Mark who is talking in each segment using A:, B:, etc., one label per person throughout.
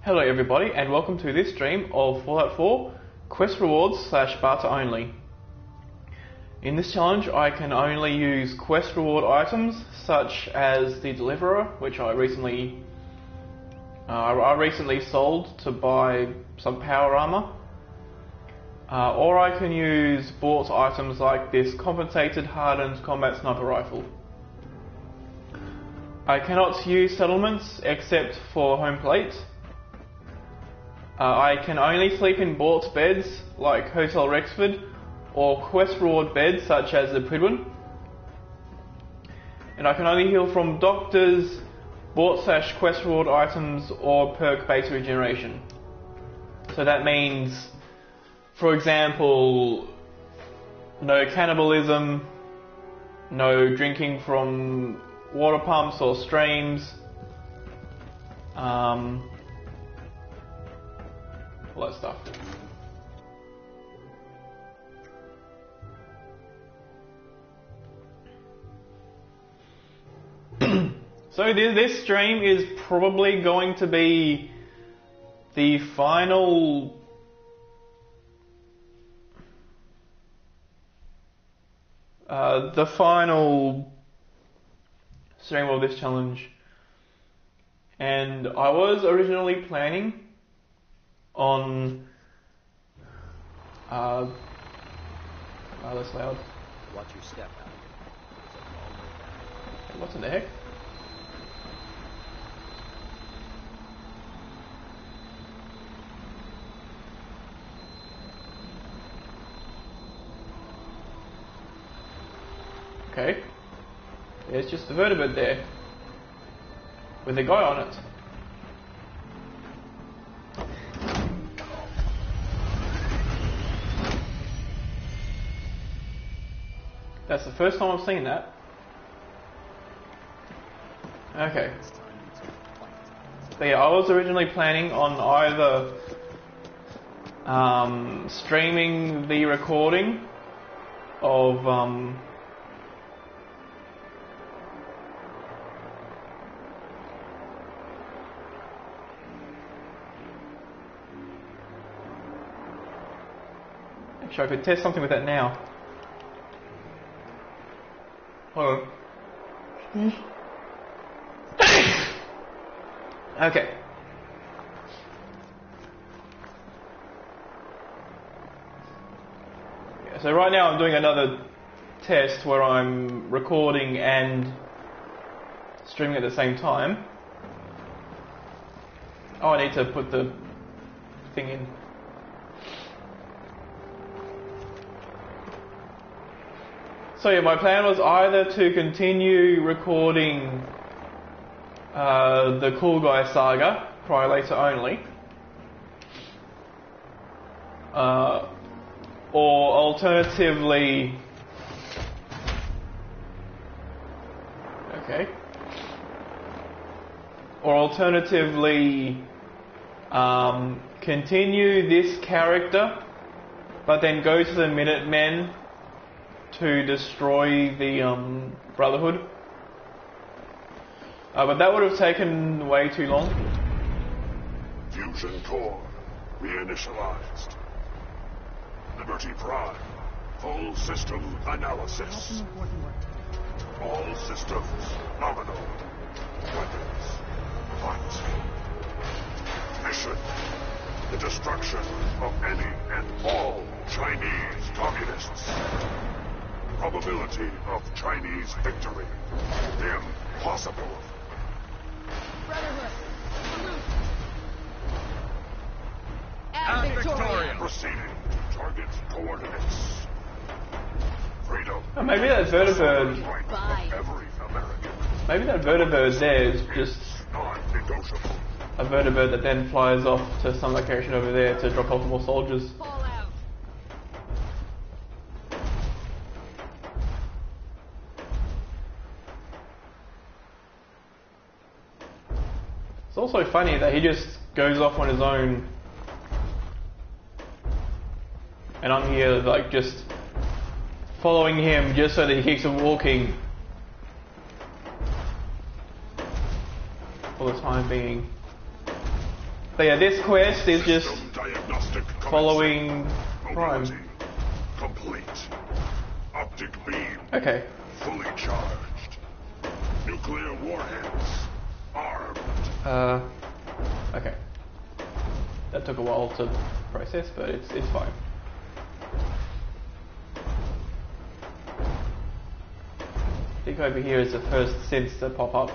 A: Hello everybody and welcome to this stream of Fallout 4 Quest Rewards / Barter only. In this challenge I can only use quest reward items such as the Deliverer, which I recently sold to buy some power armor, or I can use bought items like this compensated hardened combat sniper rifle. I cannot use settlements except for home plate. I can only sleep in bought beds like Hotel Rexford or quest reward beds such as the Pridwin. And I can only heal from doctors, bought / quest reward items or perk based regeneration. So that means, for example, no cannibalism, no drinking from water pumps or streams, all that stuff. So this stream is probably going to be the final stream of this challenge, and I was originally planning on that's loud.
B: Watch your step out.
A: What's in the heck? Okay. There's just a vertibird there with a guy on it. That's the first time I've seen that. Okay. But yeah, I was originally planning on either streaming the recording of actually I could test something with that now. Hold on. Okay. Yeah, so right now I'm doing another test where I'm recording and streaming at the same time. Oh, I need to put the thing in. So yeah, my plan was either to continue recording the Cool Guy Saga, Cry Later only, or alternatively, continue this character, but then go to the Minutemen to destroy the Brotherhood. But that would have taken way too long.
C: Fusion core reinitialized. Liberty Prime. Full system analysis. All systems nominal. Weapons. Hot. Mission. The destruction of any and all Chinese communists. Probability of Chinese victory. Impossible.
D: Brotherhood, salute. Ad Victoriam.
C: Proceeding to target coordinates. Freedom.
A: Oh, maybe that vertibird.
D: Bye.
C: Every American.
A: Maybe that vertibird there is just
C: Non-negotiable.
A: a vertibird that then flies off to some location over there to drop off more soldiers.
D: Fall out.
A: It's also funny that he just goes off on his own, and I'm here like just following him just so that he keeps on walking for the time being. But yeah, this quest is just
C: System diagnostic
A: following Prime.
C: Mobility complete. Optic beam
A: Okay.
C: fully charged. Nuclear warheads armed.
A: Okay. That took a while to process, but it's fine. I think over here is the first synth to pop up.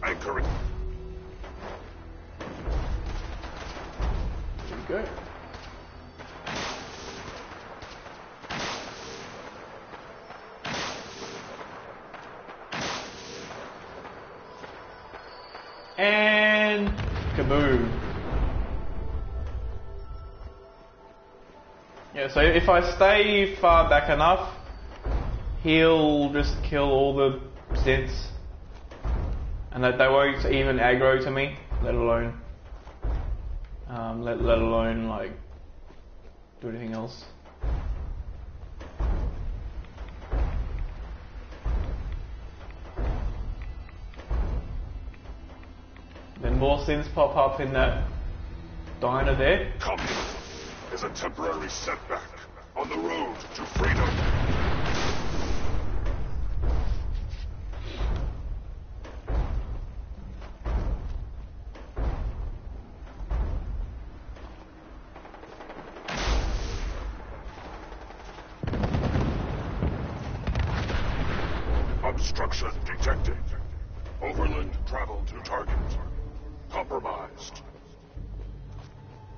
C: Anchoring.
A: There we go. And kaboom. Yeah, so if I stay far back enough, he'll just kill all the synths. And that they won't even aggro to me, let alone let alone like do anything else. Then more synths pop up in that diner there.
C: Communism is a temporary setback on the road to freedom. Obstruction detected. Overland travel to target. Compromised.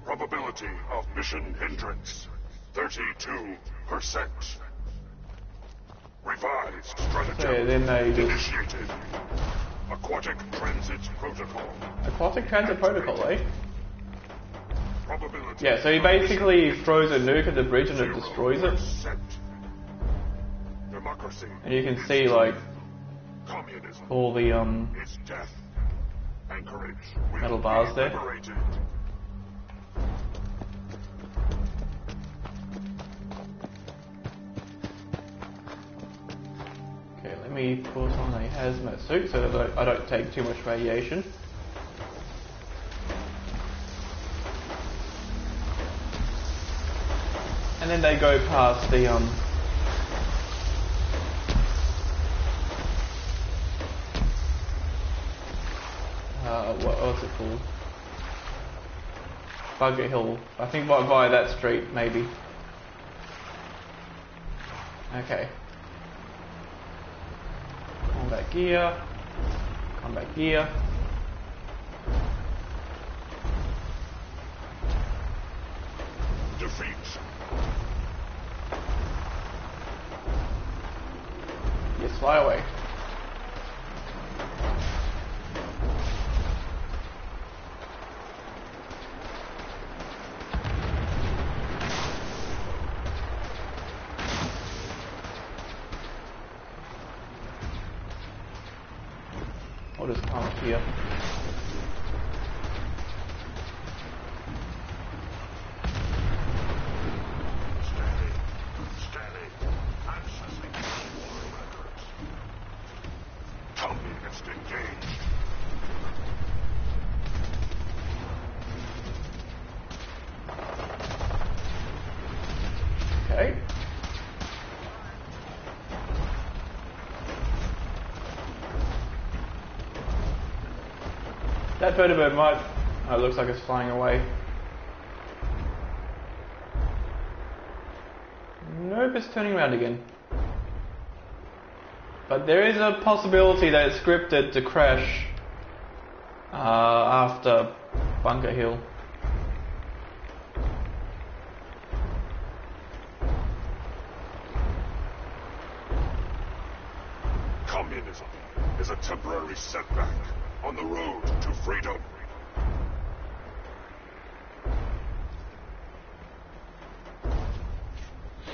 C: Probability of mission hindrance, 32%. Revised stratagem
A: So yeah, then they just
C: initiated. Aquatic transit protocol.
A: aquatic transit protocol, eh?
C: Probability
A: Yeah, so he
C: of
A: basically
C: mission
A: throws a nuke at the bridge and it
C: hindrance,
A: destroys it.
C: 0%. Democracy.
A: And you can see like
C: Communism
A: all the
C: is death. Anchorage will
A: metal bars
C: be
A: there.
C: liberated.
A: Okay, let me put on a hazmat suit so that I don't take too much radiation. And then they go past the what's it called? Bunker Hill. I think via that street, maybe. Okay. Combat gear. Combat gear.
C: Defeat.
A: Yes, fly away. I'll just come up here.
C: Steady. Accessing war records. Communist engaged.
A: Okay. That vertibird might... Oh, it looks like it's flying away. Nope, it's turning around again. But there is a possibility that it's scripted to crash after Bunker Hill.
C: Communism is a temporary setback on the road to freedom.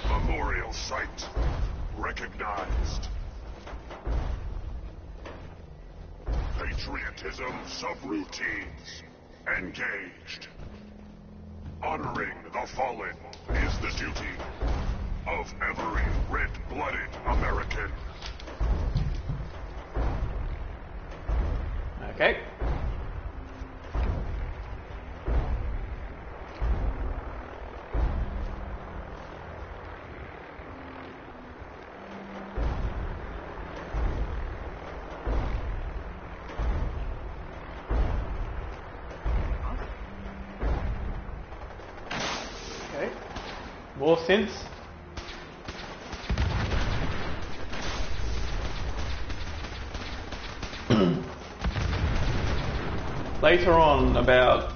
C: Memorial site recognized. Patriotism subroutines engaged. Honoring the fallen is the duty of every red-blooded American.
A: Okay. More synths. Later on, about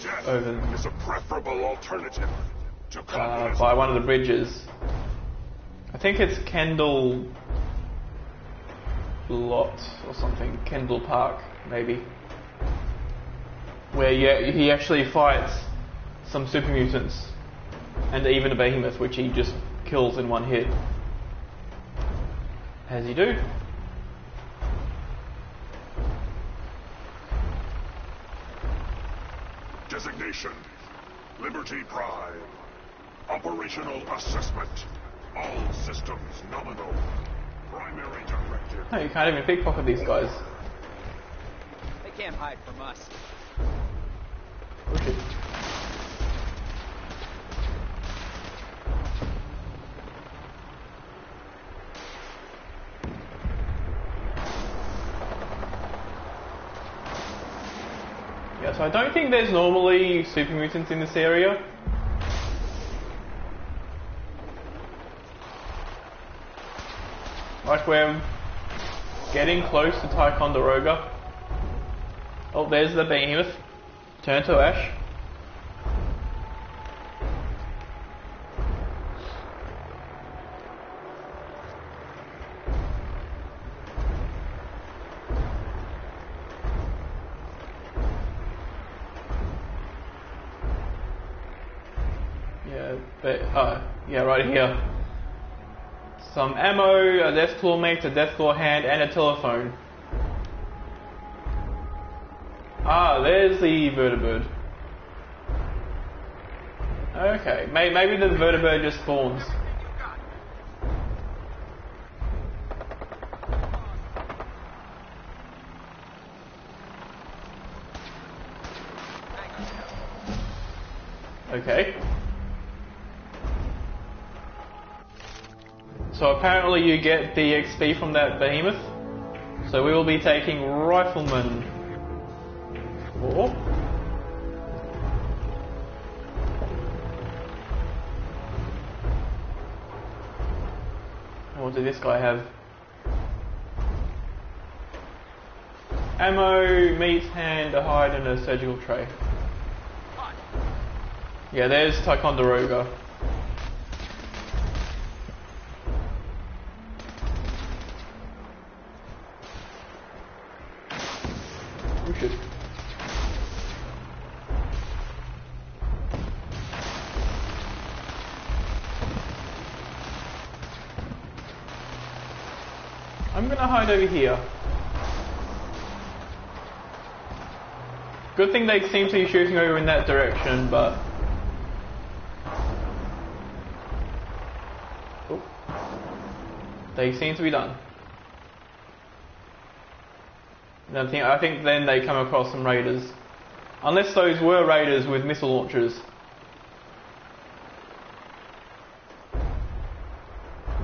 C: Death
A: over
C: is a preferable alternative to communism.
A: by one of the bridges. I think it's Kendall Lot or something. Kendall Park, maybe. Where he actually fights some super mutants and even a behemoth, which he just kills in one hit. As you do.
C: Designation: Liberty Prime. Operational assessment. All systems nominal. Primary directive.
A: No, you can't even pickpocket these guys.
B: They can't hide from us.
A: Okay. Yeah, so I don't think there's normally super mutants in this area. Like we're getting close to Ticonderoga. Oh, there's the behemoth. Turn to ash. Yeah, right here. Some ammo, a deathclaw mate, a deathclaw hand, and a telephone. Ah, there's the vertibird. Okay, maybe the vertibird just spawns. Okay. So apparently you get the XP from that behemoth. So we will be taking Rifleman 4. What did this guy have? Ammo, meat, hand, a hide, and a surgical tray. Yeah, there's Ticonderoga. Oh shit. I'm gonna hide over here. Good thing they seem to be shooting over in that direction, but... Oh. They seem to be done. And I think then they come across some raiders. Unless those were raiders with missile launchers.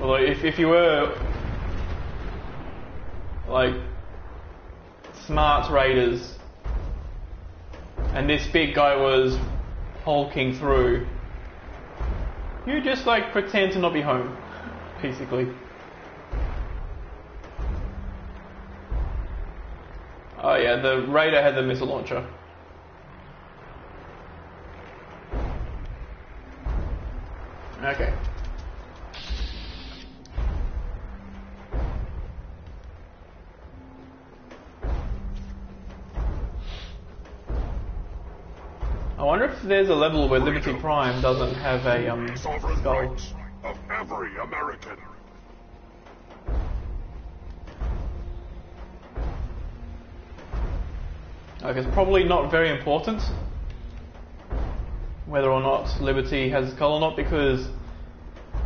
A: Although if you were like smart raiders and this big guy was hulking through, you just like pretend to not be home, basically. Oh yeah, the raider had the missile launcher. Okay. I wonder if there's a level where Liberty Prime doesn't have a
C: Sovereign
A: skull.
C: rights of every American.
A: Like, it's probably not very important whether or not Liberty has a skull or not, because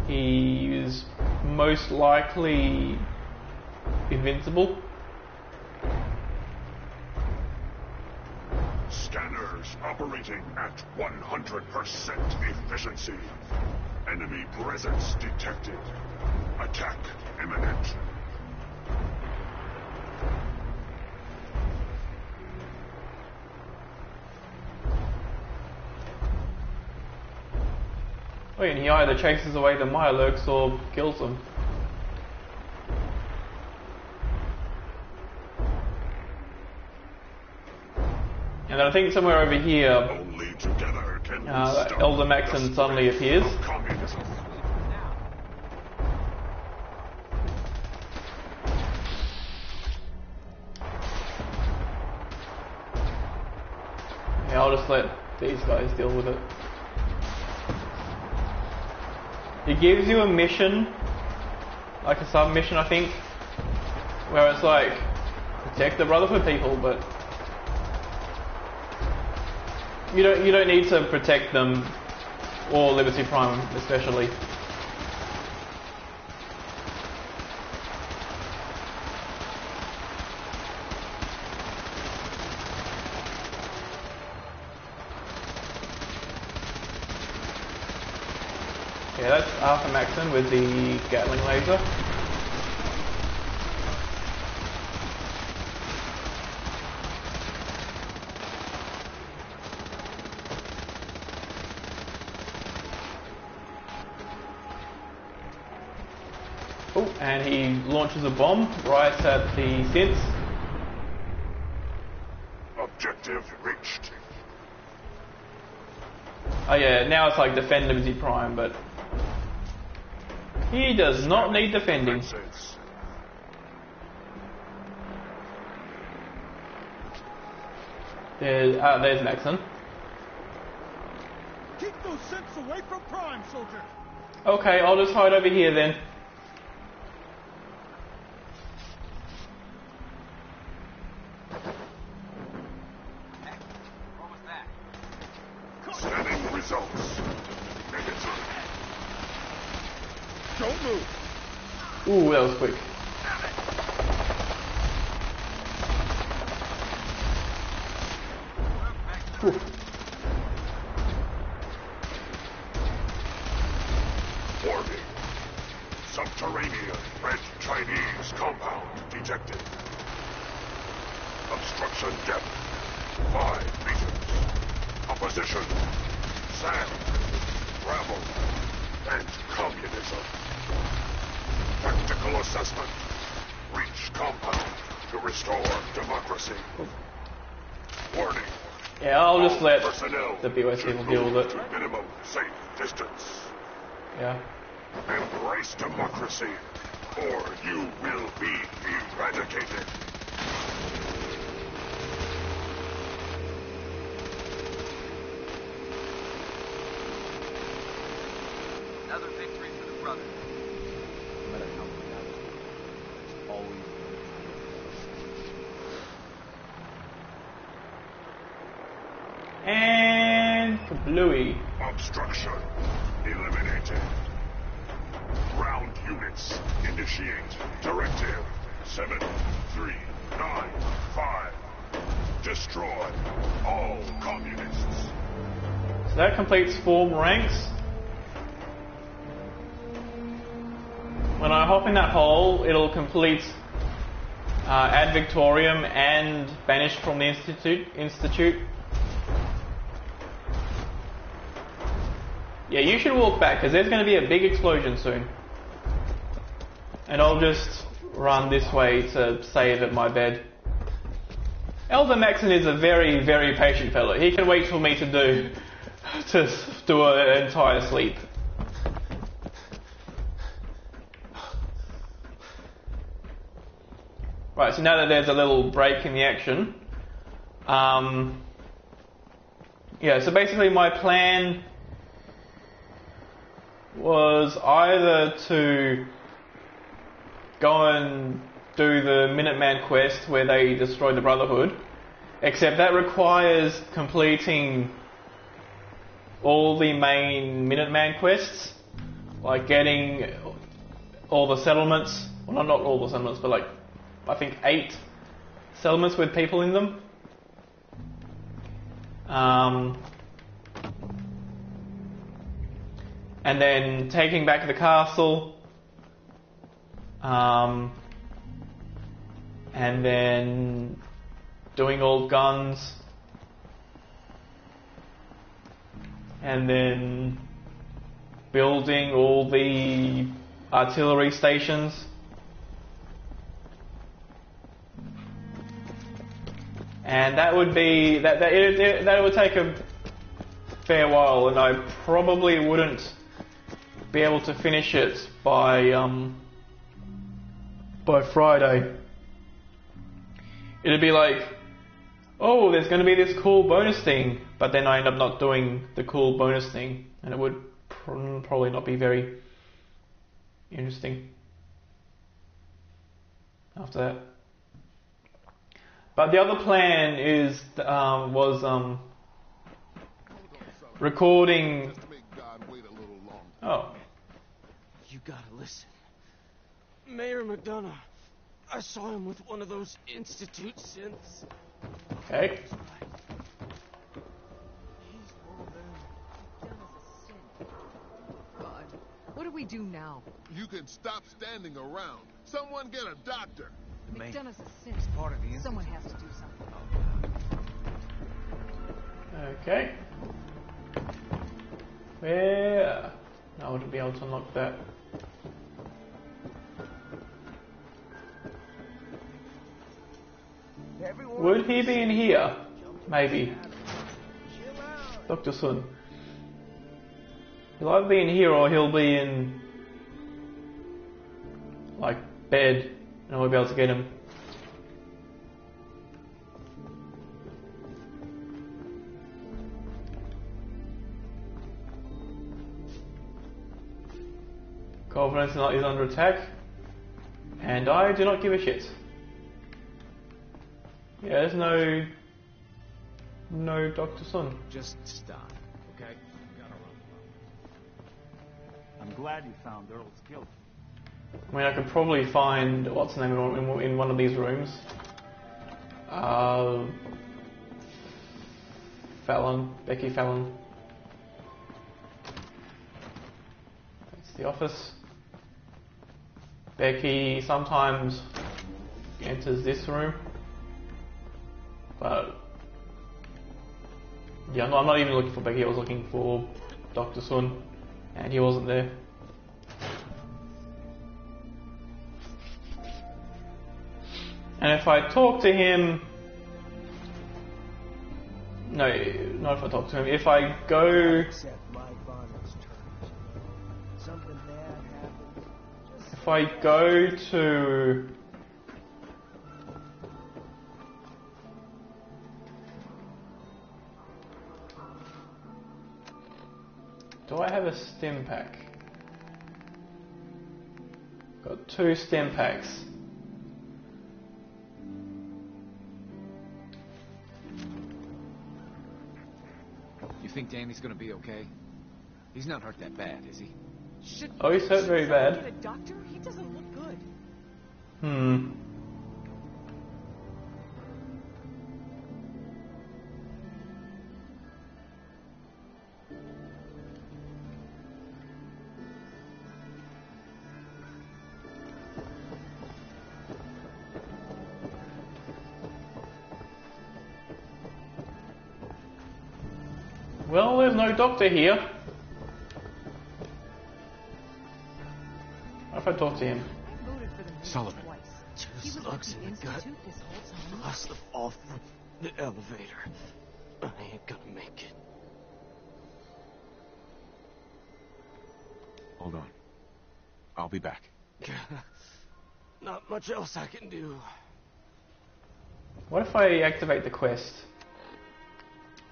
A: he is most likely invincible.
C: Scanners operating at 100% efficiency. Enemy presence detected. Attack imminent.
A: Oh, and he either chases away the Mirelurks or kills them. And then I think somewhere over here,
C: Only together can we stop
A: Elder
C: the
A: Maxon suddenly
C: spread
A: appears.
C: of communism.
A: Yeah, I'll just let these guys deal with it. It gives you a mission, like a sub-mission I think, where it's like, protect the Brotherhood people, but you don't need to protect them, or Liberty Prime especially. Yeah, that's Arthur Maxon with the Gatling laser. Oh, and he launches a bomb right at the synths.
C: Objective reached.
A: Oh yeah, now it's like defend Liberty Prime, but he does not need defending.
C: Defenses.
A: There's Maxon.
E: Keep those synths away from Prime, soldier!
A: Okay, I'll just hide over here then.
B: What was that?
C: Scanning results. Negative.
E: Don't move!
A: Ooh, that was quick. Whew.
C: Warning. Subterranean red Chinese compound detected. Obstruction depth 5 meters. Opposition. Sand. Gravel. And communism. Tactical assessment. Reach compound to restore democracy. Warning.
A: Yeah, I'll just let
C: Personnel
A: the BOS
C: should
A: people deal
C: move
A: with it.
C: to minimum safe distance.
A: Yeah.
C: Embrace democracy, or you will be eradicated.
B: Another victory for the brother.
E: No matter how chaotic it is, there's always
A: And Bluey.
C: Obstruction eliminated. Ground units initiate directive 7395. Destroy all communists.
A: So that completes 4 ranks. When I hop in that hole, it'll complete Ad Victorium and Banished from the Institute. Yeah, you should walk back, because there's going to be a big explosion soon. And I'll just run this way to save at my bed. Elder Maxon is a very, very patient fellow. He can wait for me to do an entire sleep. Right, so now that there's a little break in the action, yeah, so basically my plan was either to go and do the Minuteman quest where they destroy the Brotherhood, Except that requires completing all the main Minuteman quests, like getting all the settlements, well not all the settlements, but like, I think 8 settlements with people in them. And then taking back the castle, and then doing all guns, and then building all the artillery stations. And that would be that would take a fair while, and I probably wouldn't be able to finish it by Friday. It'd be like, oh, there's going to be this cool bonus thing, but then I end up not doing the cool bonus thing, and it would probably not be very interesting after that. But the other plan is was recording. Oh.
F: You gotta listen. Mayor McDonough, I saw him with one of those Institute synths.
A: Okay.
F: He's one of them.
D: God, what do we do now?
G: You can stop standing around. Someone get a doctor.
D: McDonough's a sin.
B: Part of the
D: Someone has to do something.
A: Okay. Where? No, I wouldn't be able to unlock that. Would he be in here? Maybe. Dr. Sun. He'll either be in here or he'll be in, like, bed, and I won't be able to get him. Confidence is under attack, and I do not give a shit. Yeah, there's no Dr. Sun.
E: Just stop, okay? Gotta run. I'm glad you found Earl's guilt.
A: I mean, I could probably find what's the name in one of these rooms. Becky Fallon. It's the office. Becky sometimes enters this room, but yeah, I'm not even looking for Becky. I was looking for Dr. Sun, and he wasn't there. And if I talk to him, no, not if I talk to him. If I go,
F: Accept my Barter's terms. Something bad happens.
A: if I go to, do I have a stim pack? Got 2 stim packs.
E: You think Danny's gonna be okay? He's not hurt that bad, is he?
A: Oh, he's hurt very bad.
D: Get a doctor? He doesn't look good.
A: Well, there's no doctor here. What if I talk to him?
D: I voted for the
E: Sullivan.
D: twice.
F: Two
D: He was
F: slugs
D: at
F: in
D: the
F: the gut.
D: Institute this whole time.
F: Plus the fall from the elevator. I ain't gonna make it.
E: Hold on. I'll be back.
F: Not much else I can do.
A: What if I activate the quest?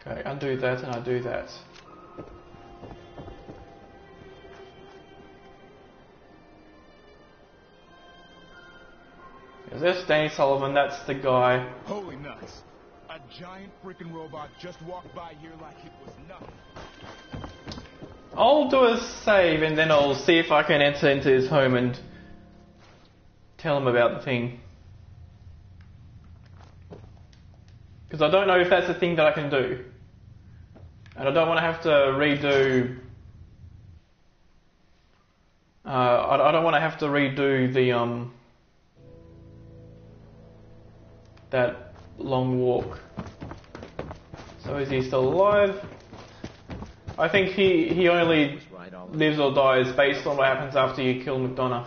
A: Okay, undo that and I do that. Is this Danny Sullivan? That's the guy.
G: Holy nuts.
H: A giant freaking robot just walked by here like it was nothing.
A: I'll do a save and then I'll see if I can enter into his home and tell him about the thing. Because I don't know if that's a thing that I can do. And I don't want to have to redo... I don't want to have to redo the that long walk. So is he still alive? I think he only lives or dies based on what happens after you kill McDonough.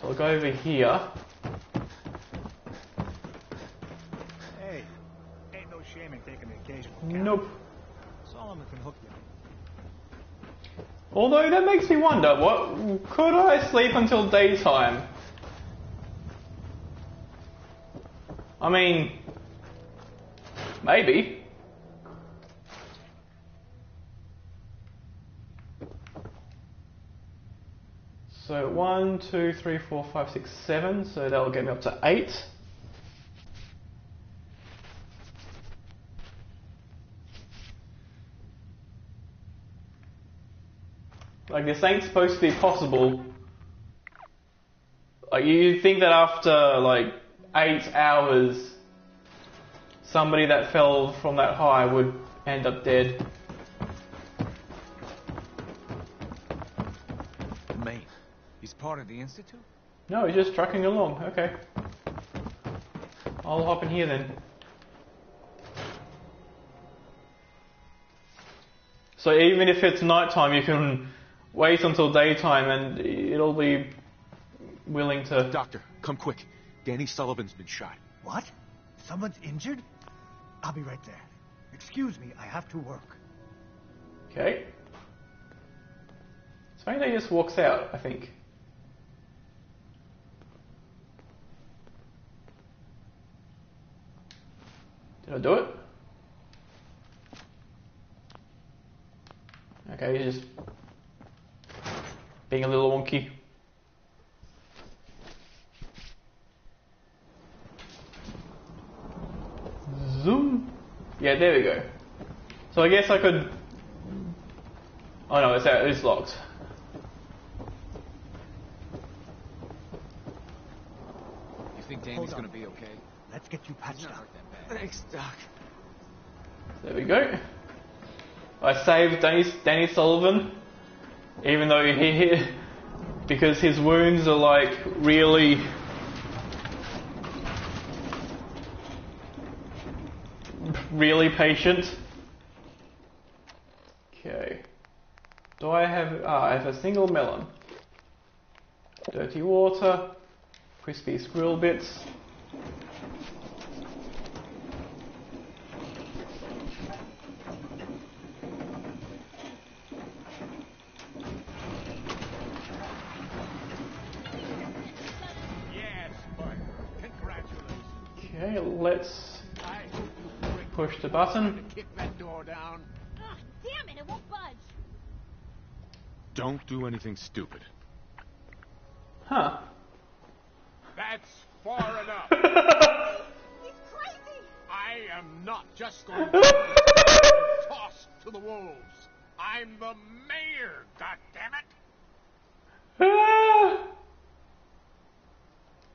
A: So I'll go over here.
I: Hey, ain't no shame in taking the occasional.
A: Nope.
I: Solomon can hook you.
A: Although that makes me wonder, what could I sleep until daytime? I mean, maybe. So 1, 2, 3, 4, 5, 6, 7. So that'll get me up to 8. Like, this ain't supposed to be possible. Like, you think that after, like, 8 hours, somebody that fell from that high would end up dead.
E: Maine. He's part of the Institute?
A: No, he's just trucking along. Okay. I'll hop in here then. So even if it's nighttime, you can wait until daytime and it'll be willing to...
J: Doctor, come quick. Danny Sullivan's been shot.
I: What? Someone's injured? I'll be right there. Excuse me, I have to work.
A: Okay. It's funny that he just walks out, I think. Did I do it? Okay, he's just being a little wonky. Zoom. Yeah, there we go. So I guess I could... Oh no, it's out. It's locked.
E: You think Danny's gonna be okay?
I: Let's get you patched up.
F: Thanks, Doc.
A: There we go. I saved Danny Sullivan, even though he because his wounds are like really patient. Okay. Do I have... I have a single melon. Dirty water. Crispy squirrel bits.
G: Yes, but congratulations.
A: Okay, let's push the button.
G: Kick that door down.
D: Ugh, damn it, it won't budge.
J: Don't do anything stupid.
A: Huh.
G: That's far enough.
D: He's crazy!
G: I am not just going to be tossed to the wolves. I'm the mayor, goddammit!
A: Ah.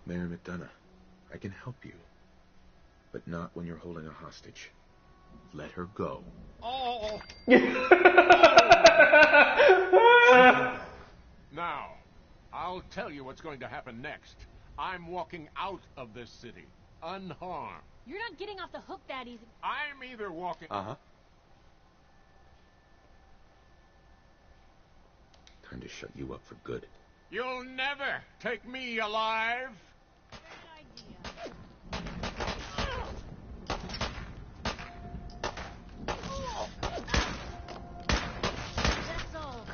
J: Mayor McDonough, I can help you. But not when you're holding a hostage. Let her go.
G: Oh! Now, I'll tell you what's going to happen next. I'm walking out of this city, unharmed.
D: You're not getting off the hook that easy.
G: I'm either walking...
J: Uh-huh. Time to shut you up for good.
G: You'll never take me alive!
D: Good That's all.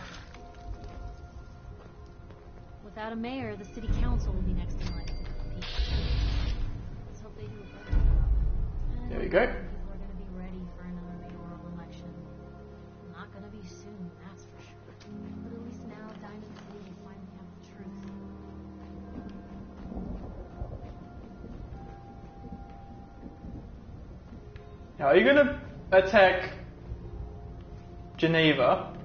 D: Without a mayor, the city council will be next in line to pick up the people. Let's hope they do a better job.
A: There we go.
D: People are going to be ready for another mayoral election. Not going to be soon, that's for sure. But at least now, Diamond City will finally have the truth.
A: Now, are you going to attack Geneva?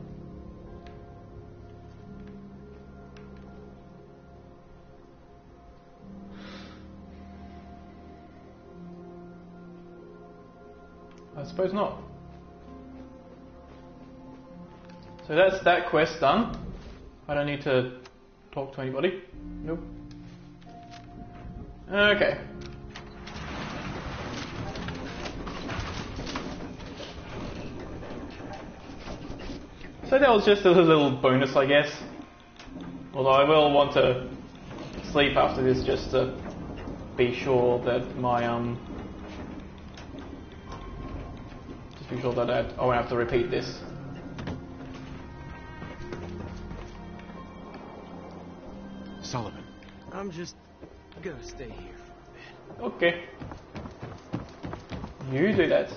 A: I suppose not. So that's that quest done. I don't need to talk to anybody. Nope. Okay. So that was just a little bonus, I guess. Although I will want to sleep after this just to be sure that my just be sure that I won't have to repeat this.
E: Sullivan.
F: I'm just gonna stay here for a bit.
A: Okay. You do that.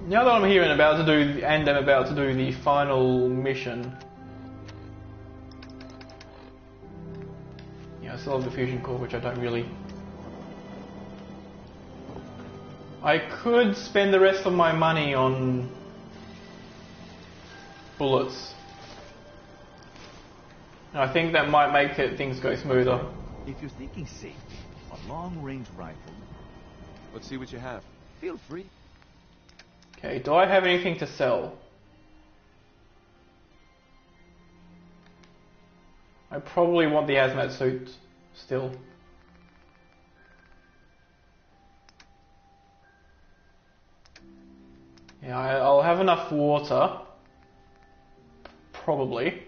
A: Now that I'm here and I'm about to do the final mission. Yeah, I still have the fusion core, which I don't really. I could spend the rest of my money on bullets. And I think that might make things go smoother.
K: If you're thinking safety, a long-range rifle.
J: Let's see what you have.
K: Feel free.
A: Okay, do I have anything to sell? I probably want the hazmat suit still. Yeah, I'll have enough water. Probably.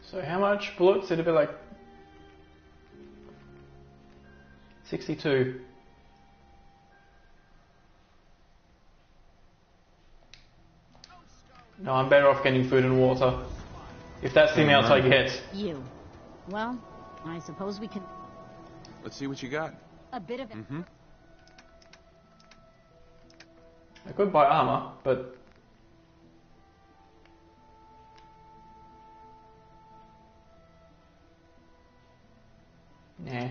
A: So how much bullets? It'd be like 62. No, I'm better off getting food and water. If that's the amount I get.
D: You. Well, I suppose we can...
J: Let's see what you got.
D: A bit of it.
A: I could buy armor, but... Nah.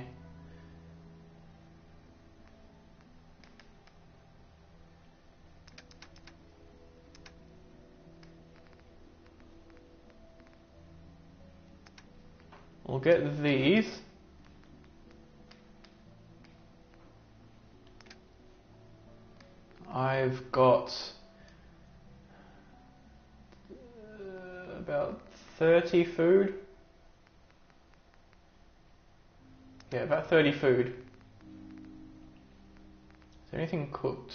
A: We'll get these. I've got about 30 food. Yeah, about 30 food. Is there anything cooked?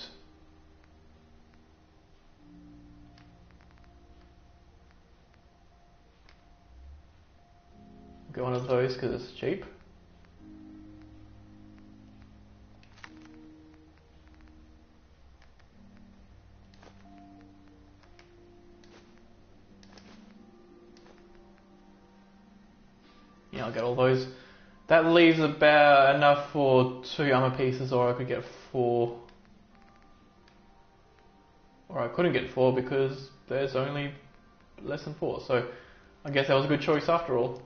A: Get one of those because it's cheap. Yeah, I'll get all those. That leaves about enough for 2 armor pieces, or I could get 4. Or I couldn't get 4 because there's only less than 4. So I guess that was a good choice after all.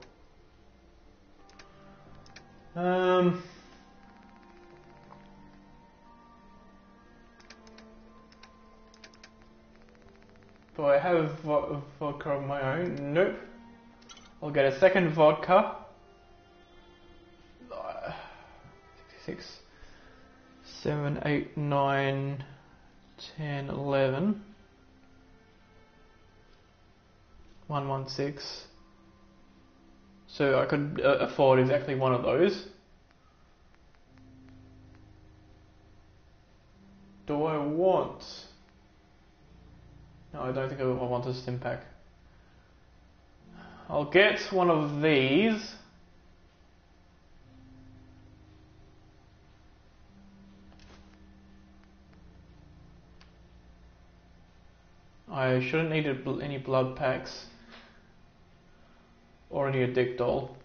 A: Do I have vodka of my own? Nope. I'll get a second vodka. 66, 7, 8, 9, 10, 11. 116. So I could afford exactly one of those. Do I want... No, I don't think I want a stim pack. I'll get one of these. I shouldn't need any blood packs. Or any addictol.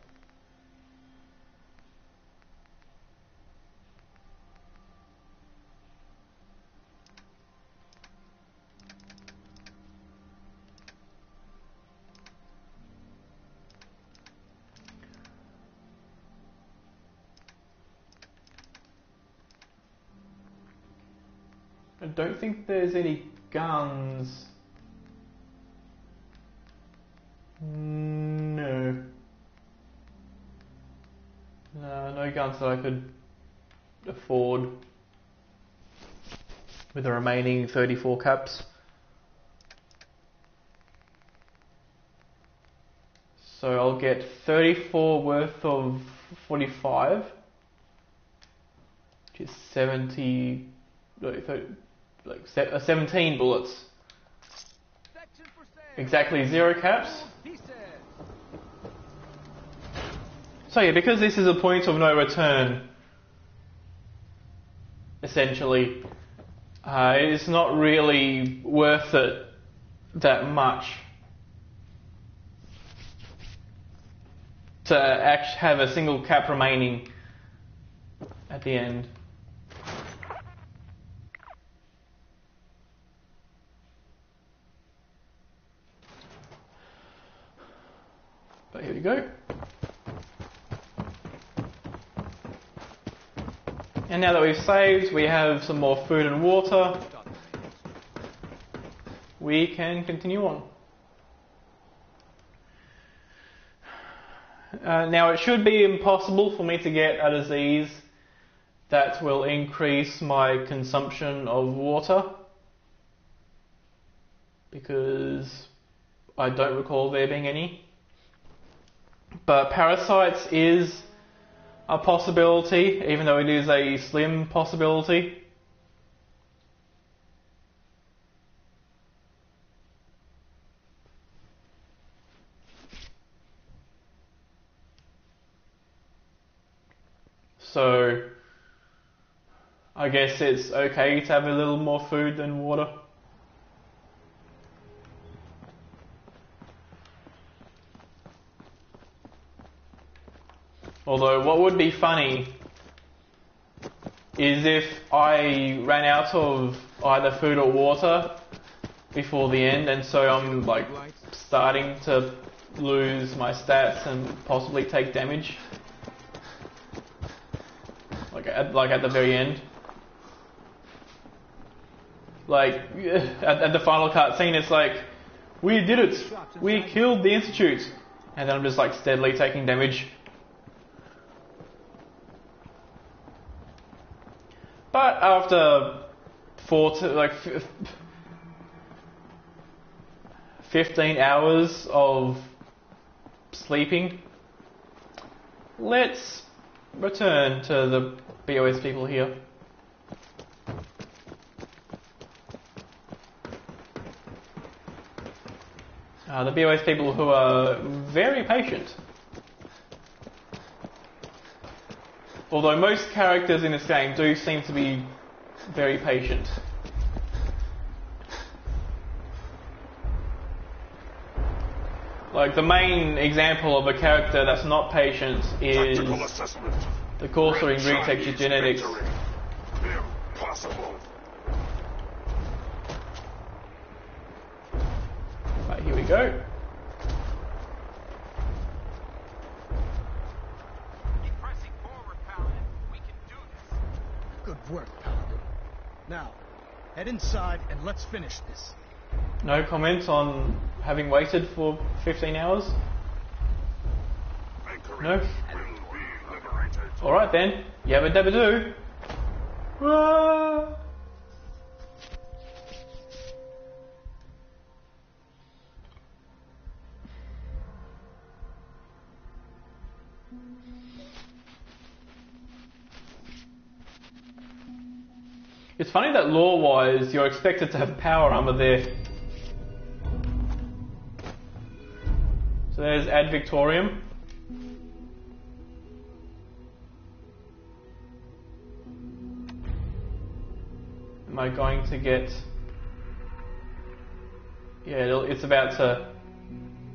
A: I don't think there's any guns. No. No guns that I could afford with the remaining 34 caps. So I'll get 34 worth of 45, which is 70, like 17 bullets. Exactly 0 caps. So yeah, because this is a point of no return, essentially, it's not really worth it that much to actually have a single cap remaining at the end. But here we go. And now that we've saved, we have some more food and water. We can continue on. Now it should be impossible for me to get a disease that will increase my consumption of water, because I don't recall there being any. But parasites is a possibility, even though it is a slim possibility. So I guess it's okay to have a little more food than water. Although what would be funny is if I ran out of either food or water before the end, and so I'm like starting to lose my stats and possibly take damage. Like at the very end. Like at the final cutscene, it's like, we did it, we killed the Institute, and then I'm just like steadily taking damage. But after 15 hours of sleeping, let's return to the BOS people here. The BOS people who are very patient. Although most characters in this game do seem to be very patient. Like the main example of a character that's not patient is the courser in retexture genetics.
C: Impossible.
A: Right, here we go.
B: Keep pressing forward, Paladin. We can do this.
F: Good work, Paladin. Now, head inside and let's finish this.
A: No comment on having waited for 15 hours? No? Alright then, yabba dabba doo. It's funny that lore-wise, you're expected to have power armor there. So there's Ad Victorium. Am I going to get... Yeah, it's about to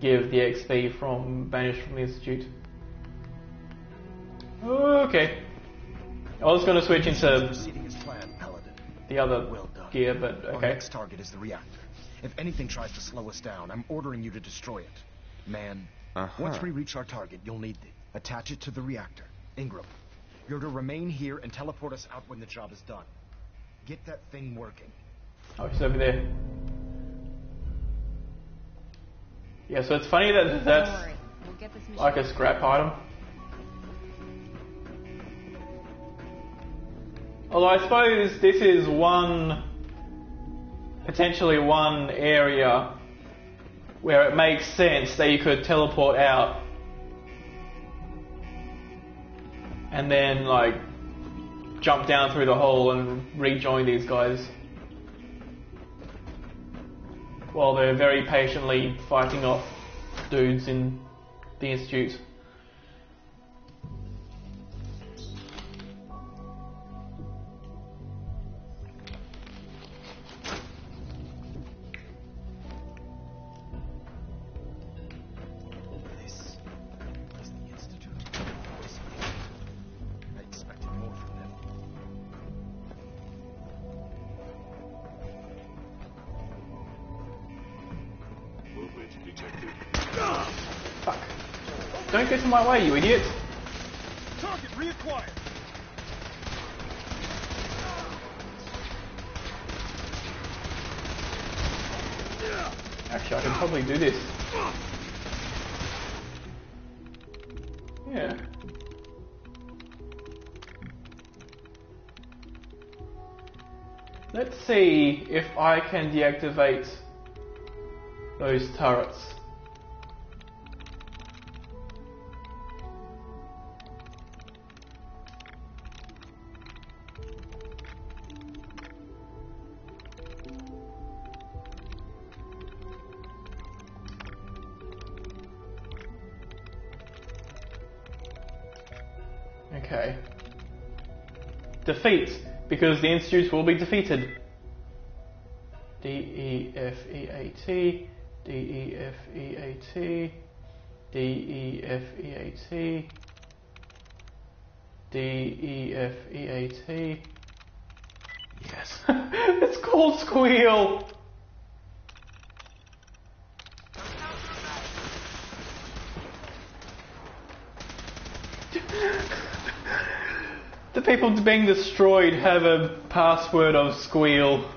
A: give the XP from Banished from the Institute. Okay. I was going to switch into the other gear, but okay.
L: Our next target is the reactor. If anything tries to slow us down, I'm ordering you to destroy it. Man, once we reach our target, you'll need it. Attach it to the reactor. Ingram, you're to remain here and teleport us out when the job is done. Get that thing working.
A: Oh, she's over there. Yeah, so it's funny that that's
D: We'll get this
A: like a scrap item. Although I suppose this is potentially one area where it makes sense that you could teleport out and then like jump down through the hole and rejoin these guys while they're very patiently fighting off dudes in the Institute. Fuck. Don't get in my way, you idiot!
H: Target reacquired.
A: Actually, I can probably do this. Yeah. Let's see if I can deactivate those turrets. Okay. Defeat, because the Institutes will be defeated. D-E-F-E-A-T, D-E-F-E-A-T, D-E-F-E-A-T, D-E-F-E-A-T. Yes. It's called Squeal! The people being destroyed have a password of Squeal.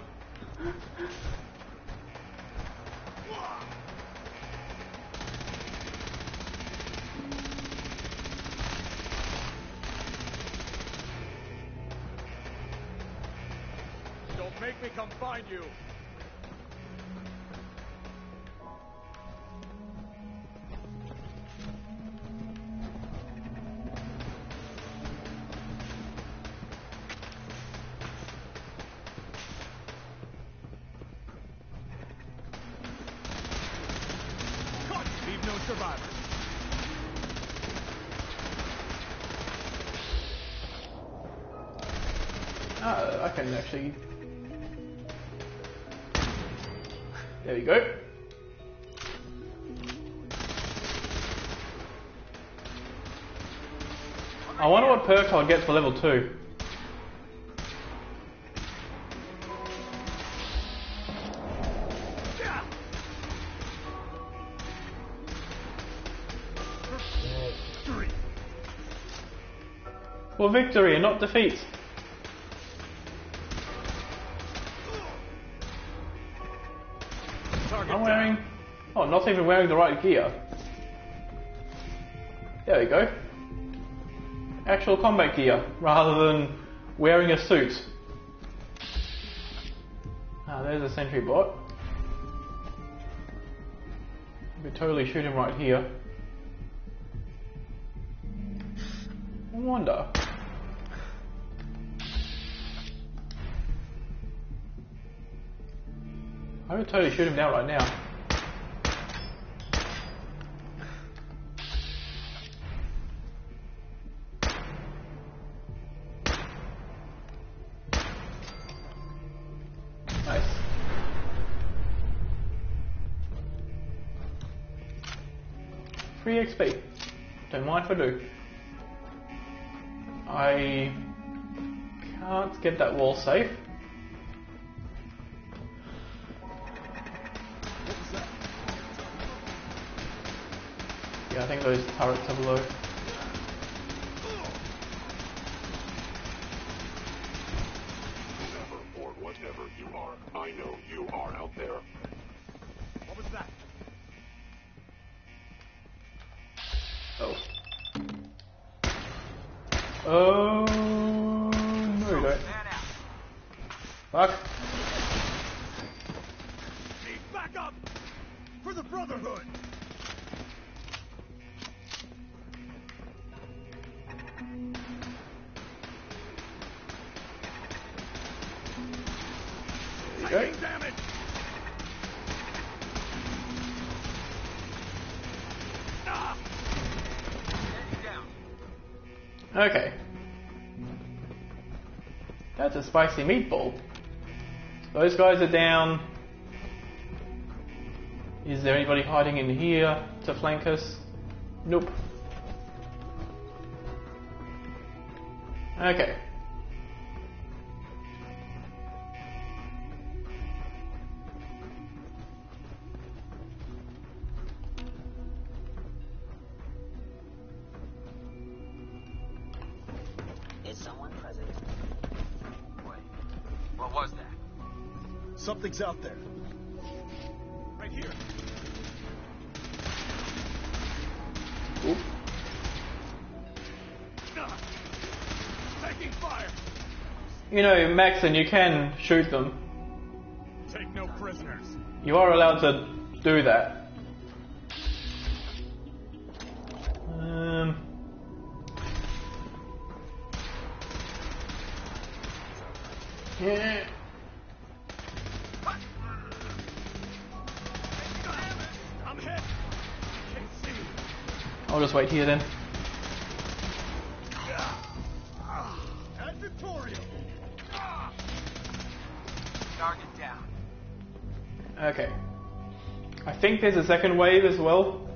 G: Don't make me come find you.
H: Leave no survivors.
A: I can actually... There we go. I wonder what perks I'll get for level 2. For victory and not defeat. I'm wearing... Oh, not even wearing the right gear. There we go. Actual combat gear, rather than wearing a suit. Ah, there's a sentry bot. We could totally shoot him right here. I wonder. I would totally shoot him down right now. Nice. Free XP. Don't mind if I do. I can't get that wall safe. Yeah, I think those turrets are below.
C: I know you are out there.
H: What was that?
A: Oh. Oh no, you don't. Fuck.
H: Hey, back up! For the Brotherhood!
A: Okay.
H: Taking damage! Ah!
A: Okay. That's a spicy meatball. Those guys are down. Is there anybody hiding in here to flank us? Nope. Okay.
F: Is someone present?
B: Wait, what was that?
H: Something's out there. Right here.
A: Oop.
H: Taking fire!
A: You know, Maxon, you can shoot them.
H: Take no prisoners.
A: You are allowed to do that. Yeah.
H: I'm hit. Can't see.
A: I'll just wait here then.
H: Advertorial.
B: Target down.
A: Okay. I think there's a second wave as well.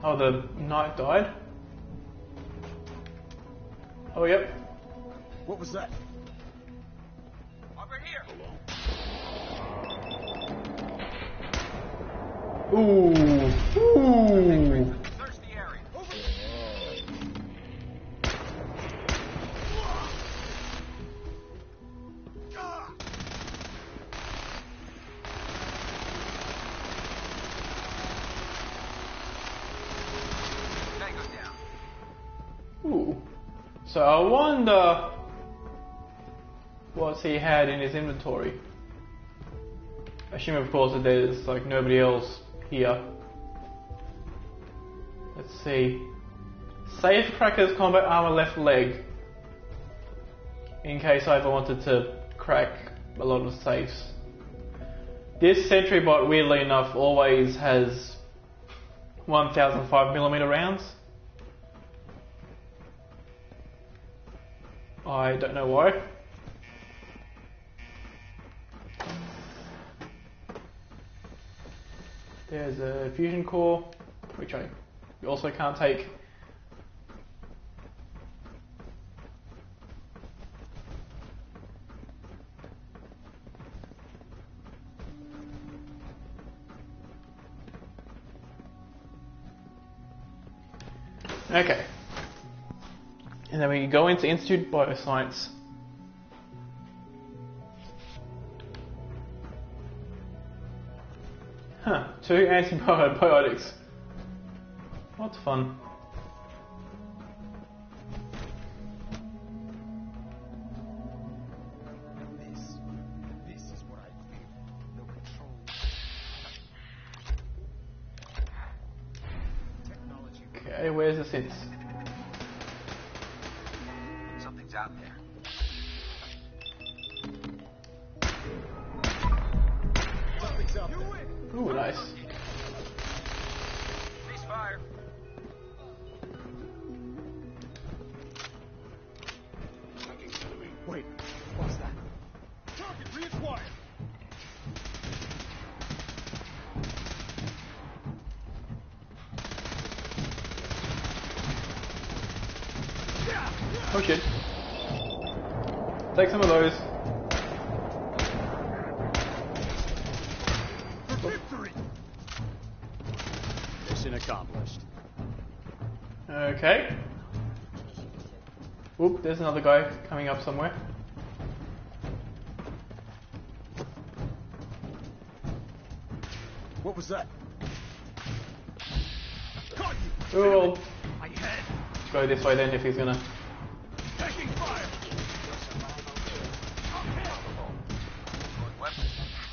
A: Oh, the knight died. Oh, yep.
H: What was that?
B: Over here.
A: Ooh. Ooh.
B: Search the area. Tango down.
A: Ooh. So I wonder what he had in his inventory. Assuming, of course, that there's like nobody else here. Let's see. Safe crackers combat armor left leg. In case I ever wanted to crack a lot of safes. This sentry bot, weirdly enough, always has 1005mm rounds. I don't know why. There's a fusion core, which I also can't take. Okay. And then we go into Institute Bioscience. Huh, 2 antibiotics. What fun.
L: This is what I feel. No control. Technology.
A: Okay, where's the synths?
B: Something's out there.
H: Something's out there.
A: Ooh, nice.
B: Cease fire.
H: Wait, what's that? Target reacquired.
A: Oh shit. Take some of those.
H: For victory. Mission accomplished.
A: Okay. Oop, there's another guy coming up somewhere.
L: What was that?
A: Oh, go this way then if he's gonna.
H: Taking fire.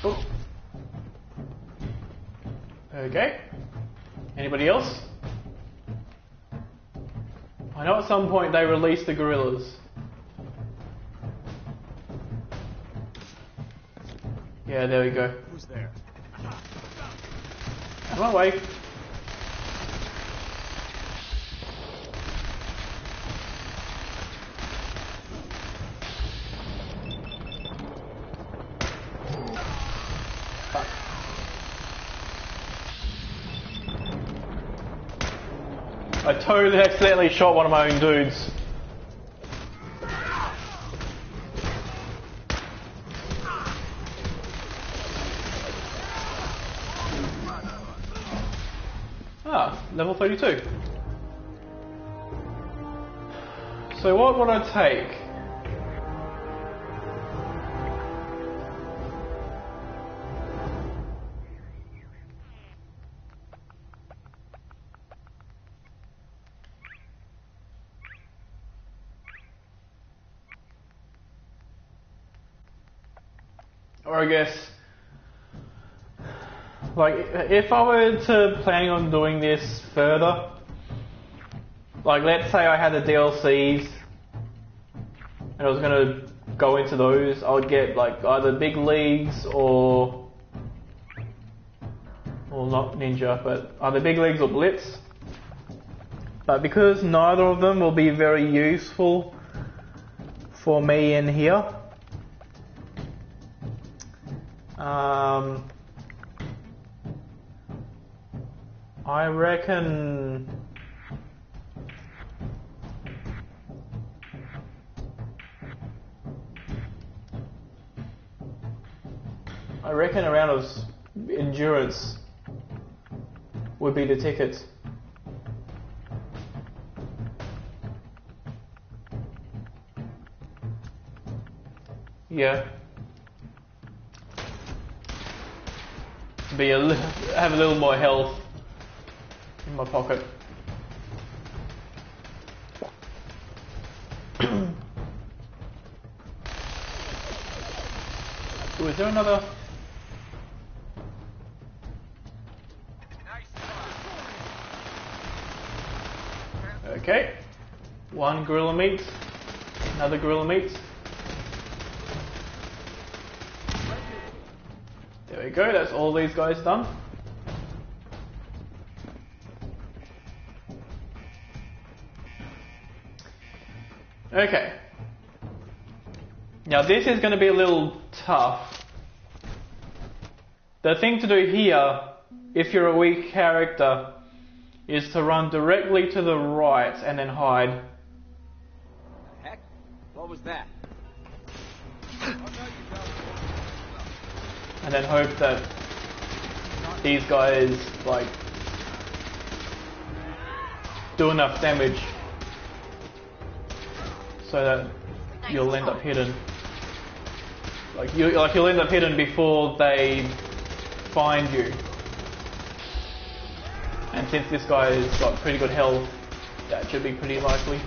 A: Oh. Okay. Anybody else? I know at some point they released the gorillas. Yeah, there we go.
L: Who's there?
A: On my way. Fuck. I totally accidentally shot one of my own dudes. Ah, level 32. So what would I take? Or I guess, like, if I were to planning on doing this further, like, let's say I had the DLCs and I was gonna go into those, I would get like either Big Leagues or, well, not Ninja, but either Big Leagues or Blitz. But because neither of them will be very useful for me in here, I reckon a round of endurance would be the ticket. Yeah. Have a little more health in my pocket. Ooh, is there another? Okay. One gorilla meat. Another gorilla meat. There we go, that's all these guys done. Okay. Now this is going to be a little tough. The thing to do here, if you're a weak character, is to run directly to the right and then hide.
E: Heck, what was that?
A: And then hope that these guys, like, do enough damage so that you'll end up hidden. You'll end up hidden before they find you. And since this guy's got pretty good health, that should be pretty likely.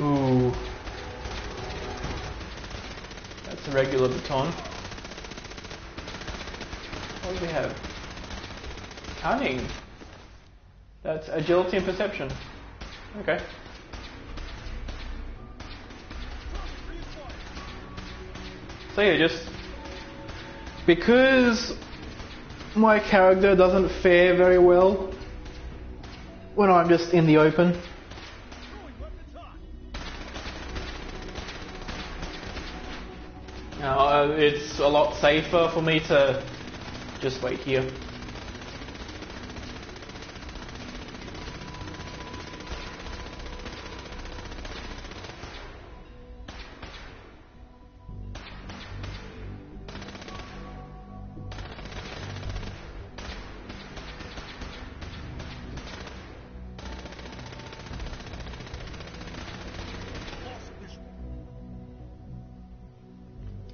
A: Ooh. That's a regular baton. What do we have? Cunning. That's agility and perception. Okay. So yeah, just because my character doesn't fare very well when I'm just in the open. It's a lot safer for me to just wait here.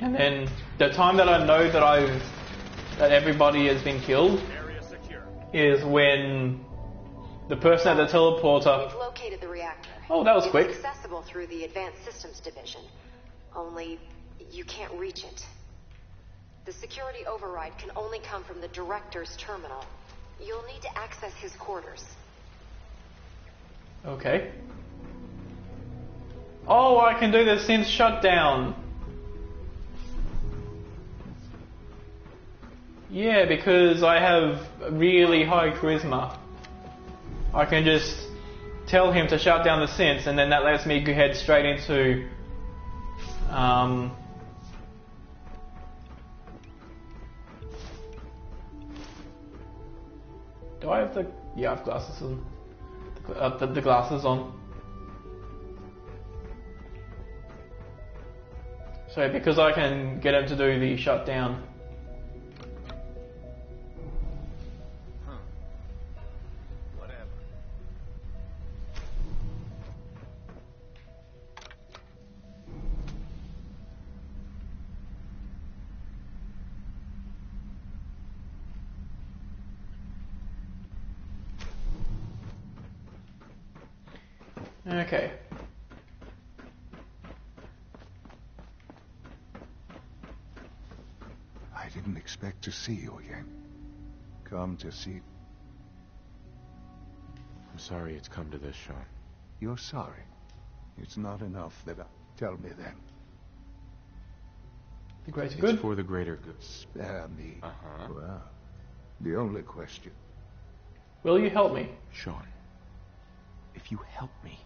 A: And then the time that I know that everybody has been killed is when the person at the teleporter.
M: We've located the reactor.
A: Oh, that was quick.
M: It's accessible through the Advanced Systems Division. Only you can't reach it. The security override can only come from the director's terminal. You'll need to access his quarters.
A: Okay. Oh, I can do the synth shutdown. Yeah, because I have really high charisma. I can just tell him to shut down the synths, and then that lets me head straight into do I have the... Yeah, I have glasses on. The glasses on. So because I can get him to do the shutdown. Okay.
N: I didn't expect to see you again. Come to see...
J: I'm sorry it's come to this, Sean.
N: You're sorry. It's not enough that I... Tell me then.
A: The greater good?
J: It's for the greater good.
N: Spare me.
J: Uh-huh.
N: Well, the only question.
A: Will you help me?
J: Sean, if you help me,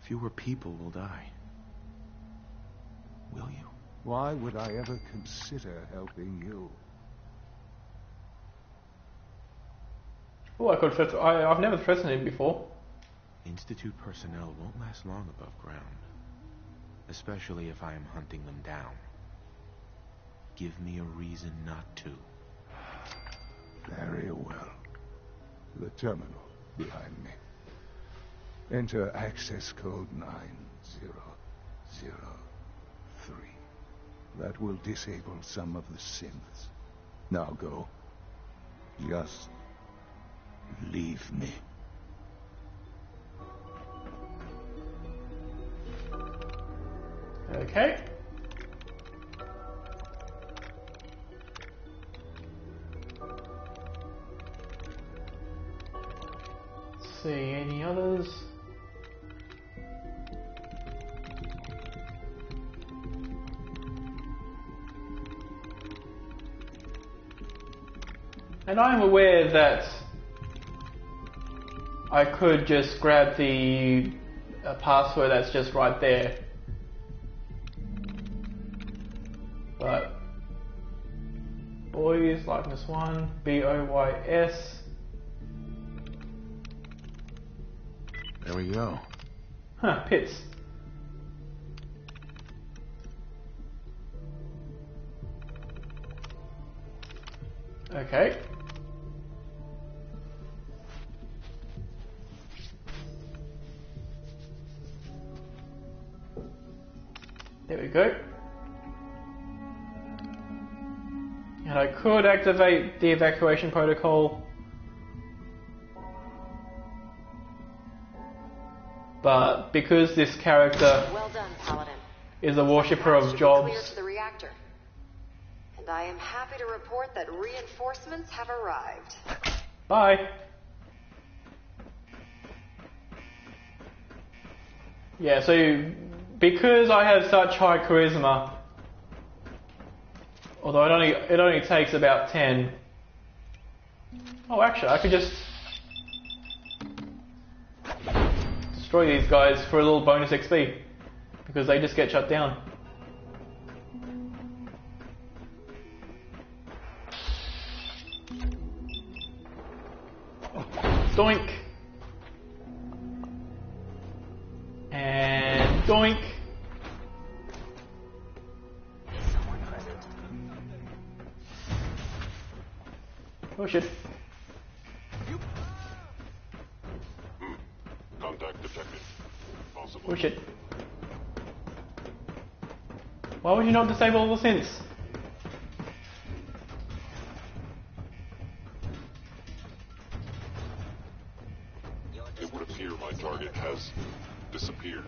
J: fewer people will die. Will you?
N: Why would I ever consider helping you?
A: Oh, I've never threatened him before.
J: Institute personnel won't last long above ground. Especially if I am hunting them down. Give me a reason not to.
N: Very well. The terminal behind me. Enter access code 9003. That will disable some of the synths. Now go. Just leave me.
A: Okay. Let's see, any others? And I'm aware that I could just grab the password that's just right there. But boys, likeness 1, BOYS.
J: There we go.
A: Huh, pits. Okay. There we go. And I could activate the evacuation protocol, but because this character
M: Well done, Paladin.
A: is a worshipper of
M: Clear
A: jobs,
M: to the reactor. And I am happy to report that reinforcements have arrived.
A: bye. Yeah, so because I have such high charisma, although it only takes about 10. Oh, actually, I could just destroy these guys for a little bonus XP because they just get shut down. Doink. And doink. Oh shit.
C: Contact detected. Possible.
A: Oh shit. Why would you not disable all the synths?
C: It would appear my target has disappeared.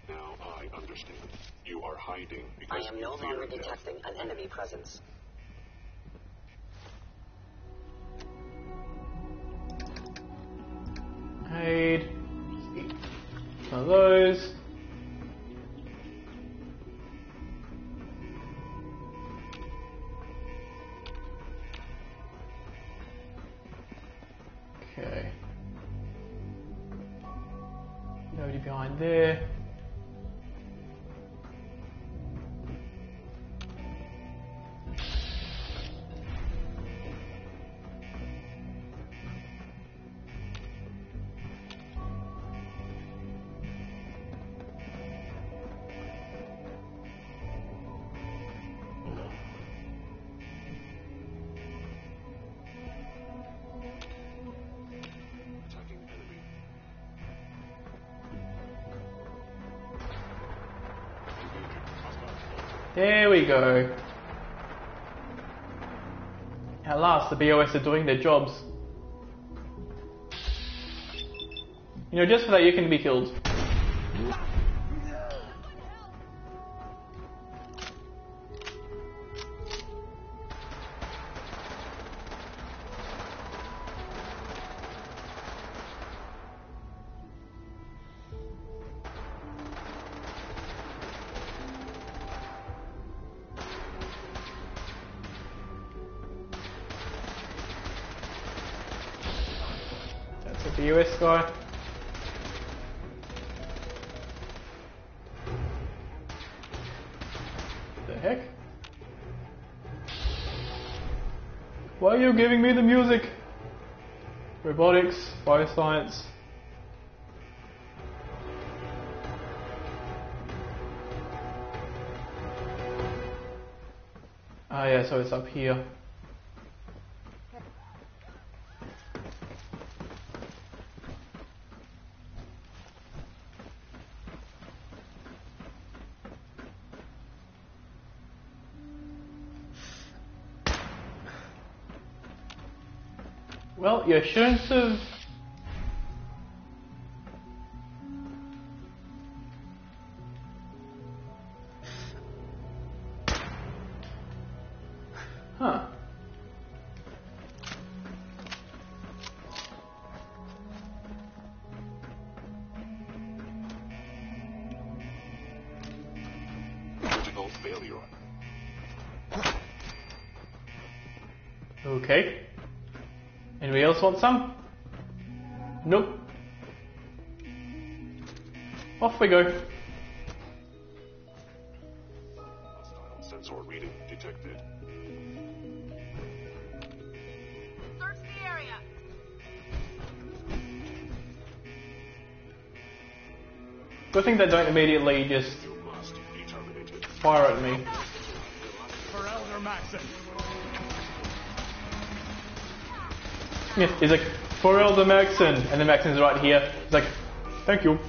C: Now I understand. You are hiding because
M: I am
C: you
M: no
C: fear
M: longer
C: death.
M: detecting an enemy presence.
A: Aid. One of those. Okay. Nobody behind there.
C: Attacking enemy.
A: There we go. At last, the BOS are doing their jobs. You know, just for that, you can be killed. That's a BOS guy. The heck? Why are you giving me the music? Robotics, bioscience. Ah yeah, so it's up here. Well, you shouldn't have... Huh.
C: Critical failure.
A: Okay. Anybody else want some? Nope. Off we go.
C: Hostile sensor reading detected.
B: Search the area.
A: Good thing they don't immediately just
C: You must be terminated.
A: fire at me.
H: For Elder Maxon.
A: Yeah, he's like, for Elder Maxon, and then Maxon's right here. He's like, thank you.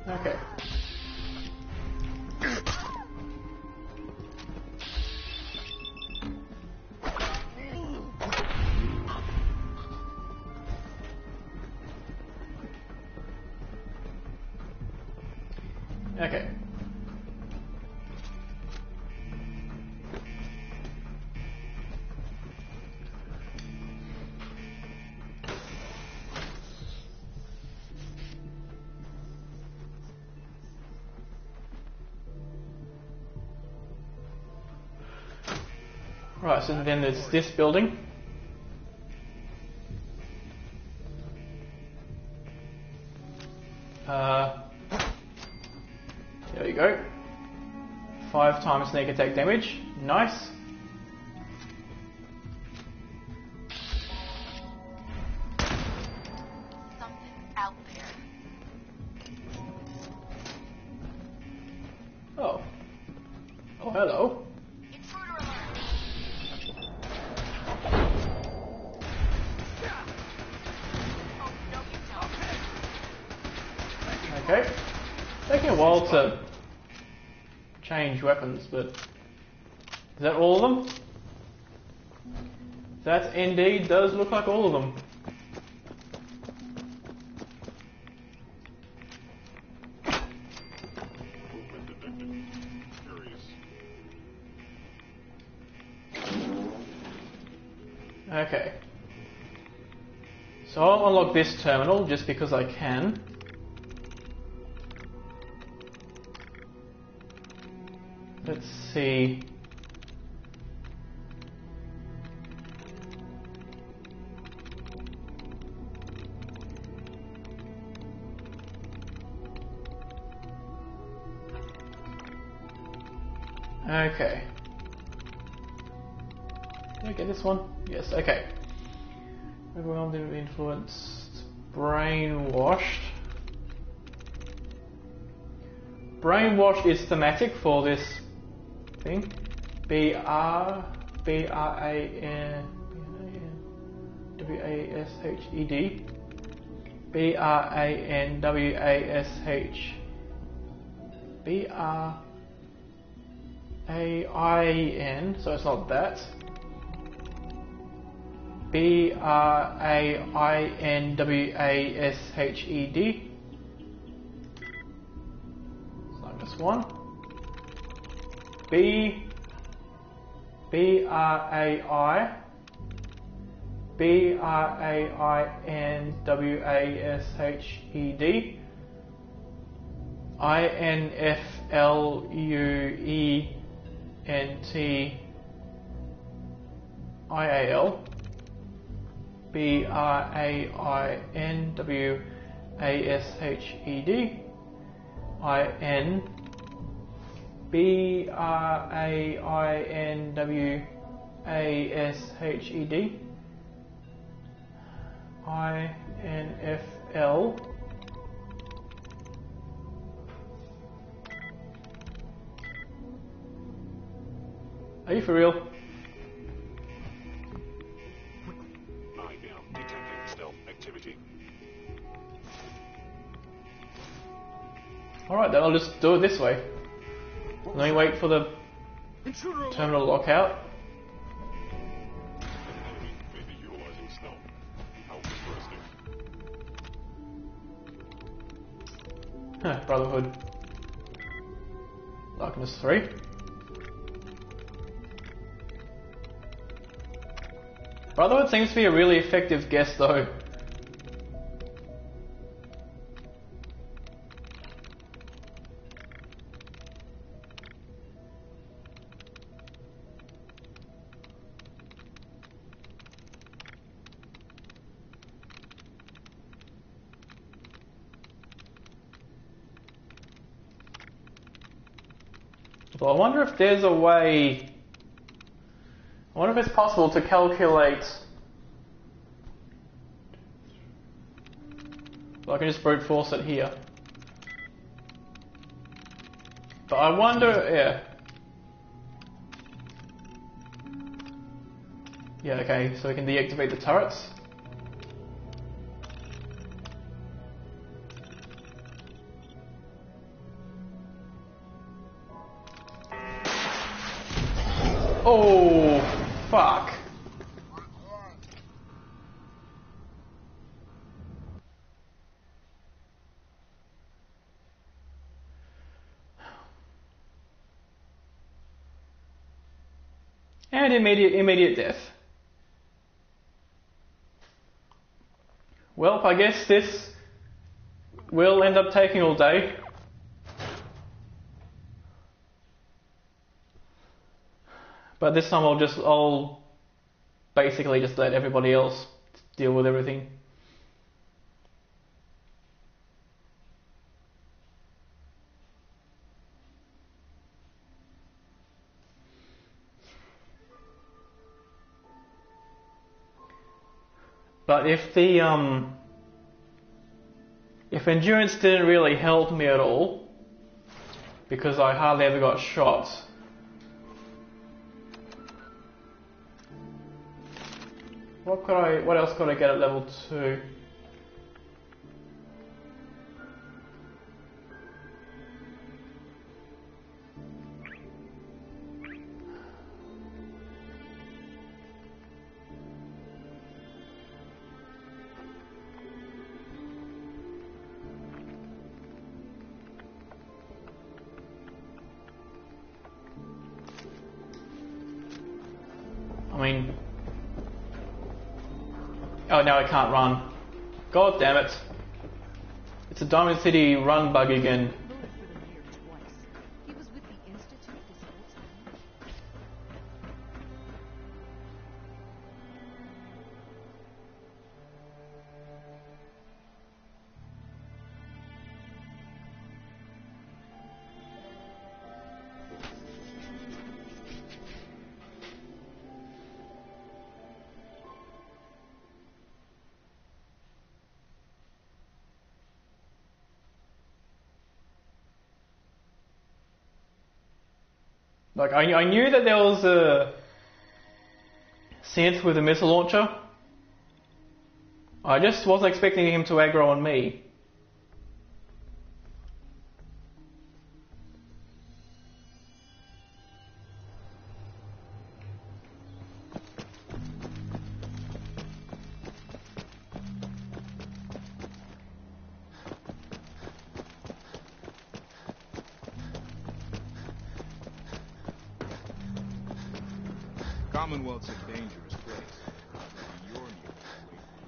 A: Okay. Okay. Right, so then there's this building. There we go. 5 times sneak attack damage. Nice.
O: out there.
A: Oh. Oh, hello.
O: Intruder alert. Oh, no, you don't.
A: Okay. Taking a while to change weapons, but is that all of them? That indeed does look like all of them. Okay. So I'll unlock this terminal just because I can. Let's see. Okay. Did I get this one? Yes, okay. Overwhelmed, influenced, brainwashed. Brainwashed is thematic for this thing. B-R-A-N-W-A-S-H-E-D. B-R-A-N-W-A-S-H. B-R-A-I-N, so it's not that. B-R-A-I-N-W-A-S-H-E-D. It's not just one. B-R-A-I. B-R-A-I-N-W-A-S-H-E-D. I-N-F-L-U-E-N-T-I-A-L. B-R-A-I-N-W-A-S-H-E-D. I-N B-R-A-I-N-W-A-S-H-E-D. I-N-F-L. Are you for real?
C: I am detecting stealth activity.
A: Alright then, I'll just do it this way. Let me wait for the terminal to lock out.
C: Maybe utilizing stealth. How interesting.
A: Brotherhood. Darkness 3. Brotherhood seems to be a really effective guess though. Well, I wonder if there's a way. I wonder if it's possible to calculate. Well, I can just brute force it here. But I wonder, yeah. Yeah, okay, so we can deactivate the turrets. Oh, fuck. And immediate death. Well, I guess this will end up taking all day. But this time I'll basically just let everybody else deal with everything. But if the endurance didn't really help me at all, because I hardly ever got shot. What else could I get at level 2? I mean, oh, now I can't run. God damn it. It's a Diamond City run bug again.
P: He was with the Institute this whole time.
A: Like, I knew that there was a synth with a missile launcher. I just wasn't expecting him to aggro on me.
H: Commonwealth's a dangerous place. Whether you're new to it.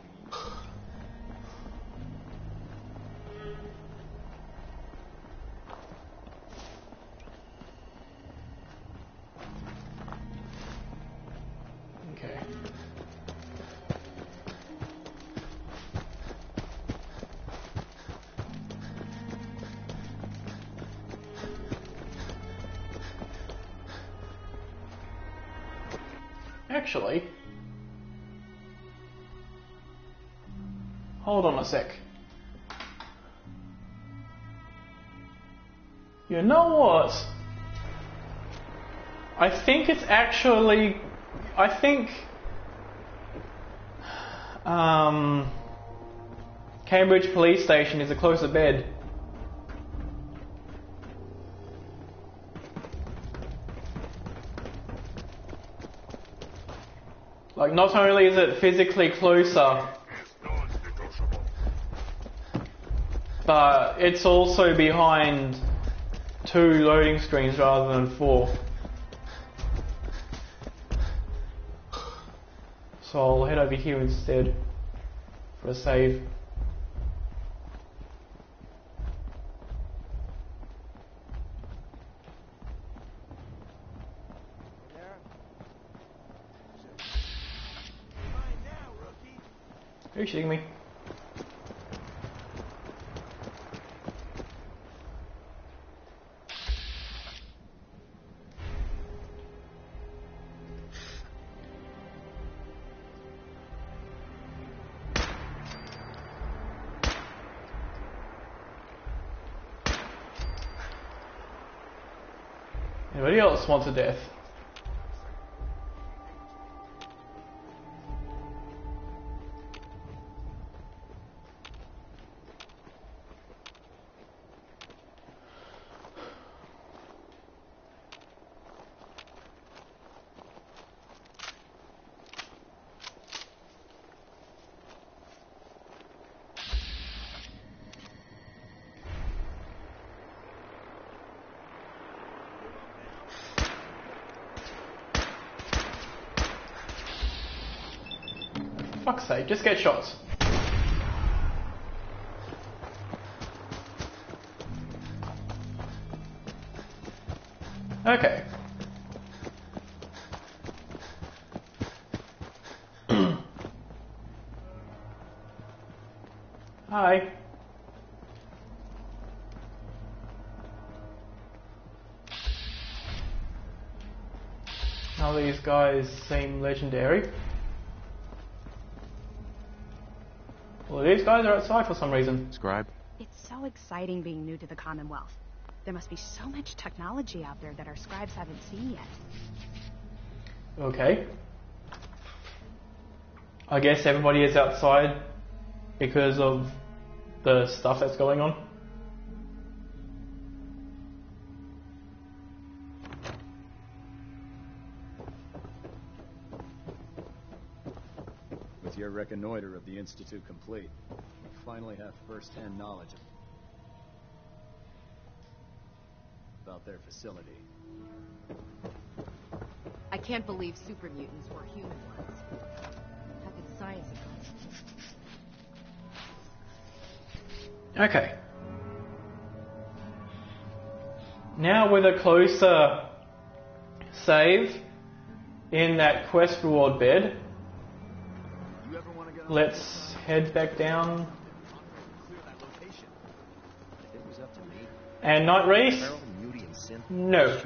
A: Okay. Actually, hold on a sec. You know what? I think it's actually, Cambridge Police Station is a closer bed. Like, not only is it physically closer, but it's also behind 2 loading screens rather than 4. So I'll head over here instead for a save. Are you shooting me? Anybody else wants a death? Fuck's sake, just get shots. Okay. Hi. Now these guys seem legendary. Well, these guys are outside for some reason.
J: Scribe,
P: It's so exciting being new to the Commonwealth. There must be so much technology out there that our scribes haven't seen yet.
A: Okay. I guess everybody is outside because of the stuff that's going on.
Q: With your reconnoiter of the Institute complete, you finally have first-hand knowledge about their facility.
P: I can't believe super mutants were human ones. How could science have
A: Okay. Now with a closer save in that quest reward bed, let's head back down. And Night Race? No.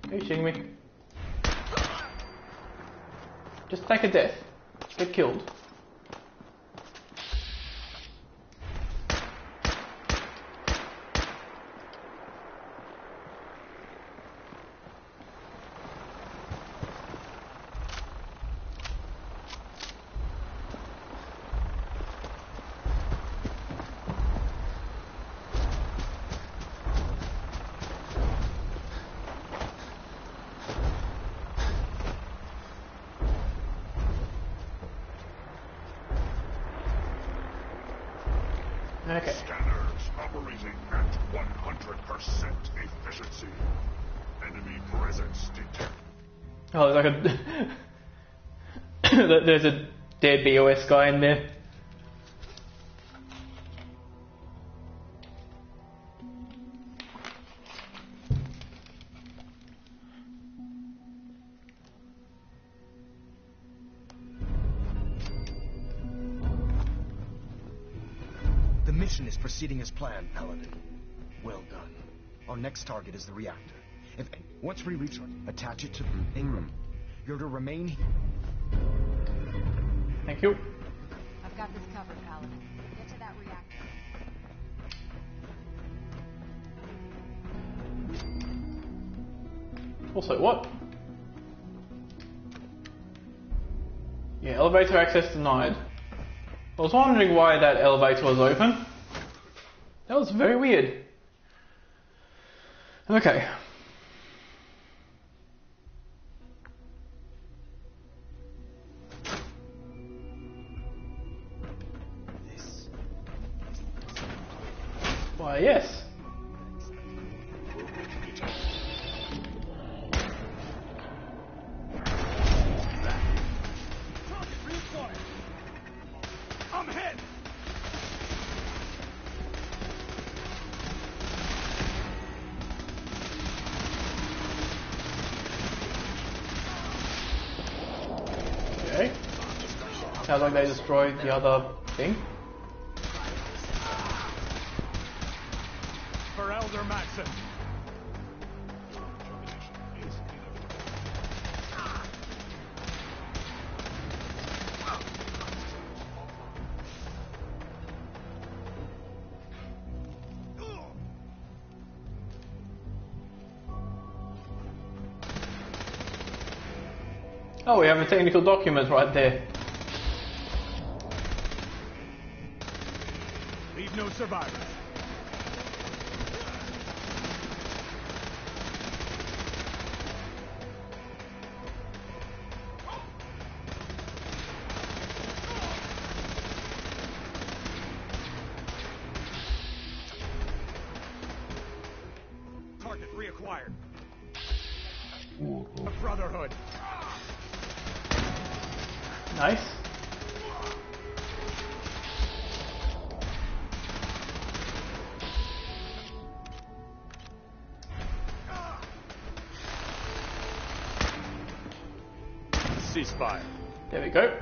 A: Are you shitting me? Just take a death. Get killed. Okay.
C: Scanners operating at 100% efficiency. Enemy presence detected.
A: Oh, there's like a... there's a dead BOS guy in there.
L: The mission is proceeding as planned, Paladin. Well done. Our next target is the reactor. Once we reach it, attach it to Ingram. You're to remain.
A: Thank you.
P: I've got this covered, Paladin. Get to that reactor.
A: Also, what? Yeah, elevator access denied. I was wondering why that elevator was open. That was very weird. Okay. Why, yes.
H: I'm hit!
A: Okay. Sounds like they destroyed the other thing.
H: For Elder Maxson.
A: Oh, we have a technical document right there.
H: Leave no survivors. Target reacquired. The Brotherhood.
A: Nice.
H: Ceasefire.
A: There we go.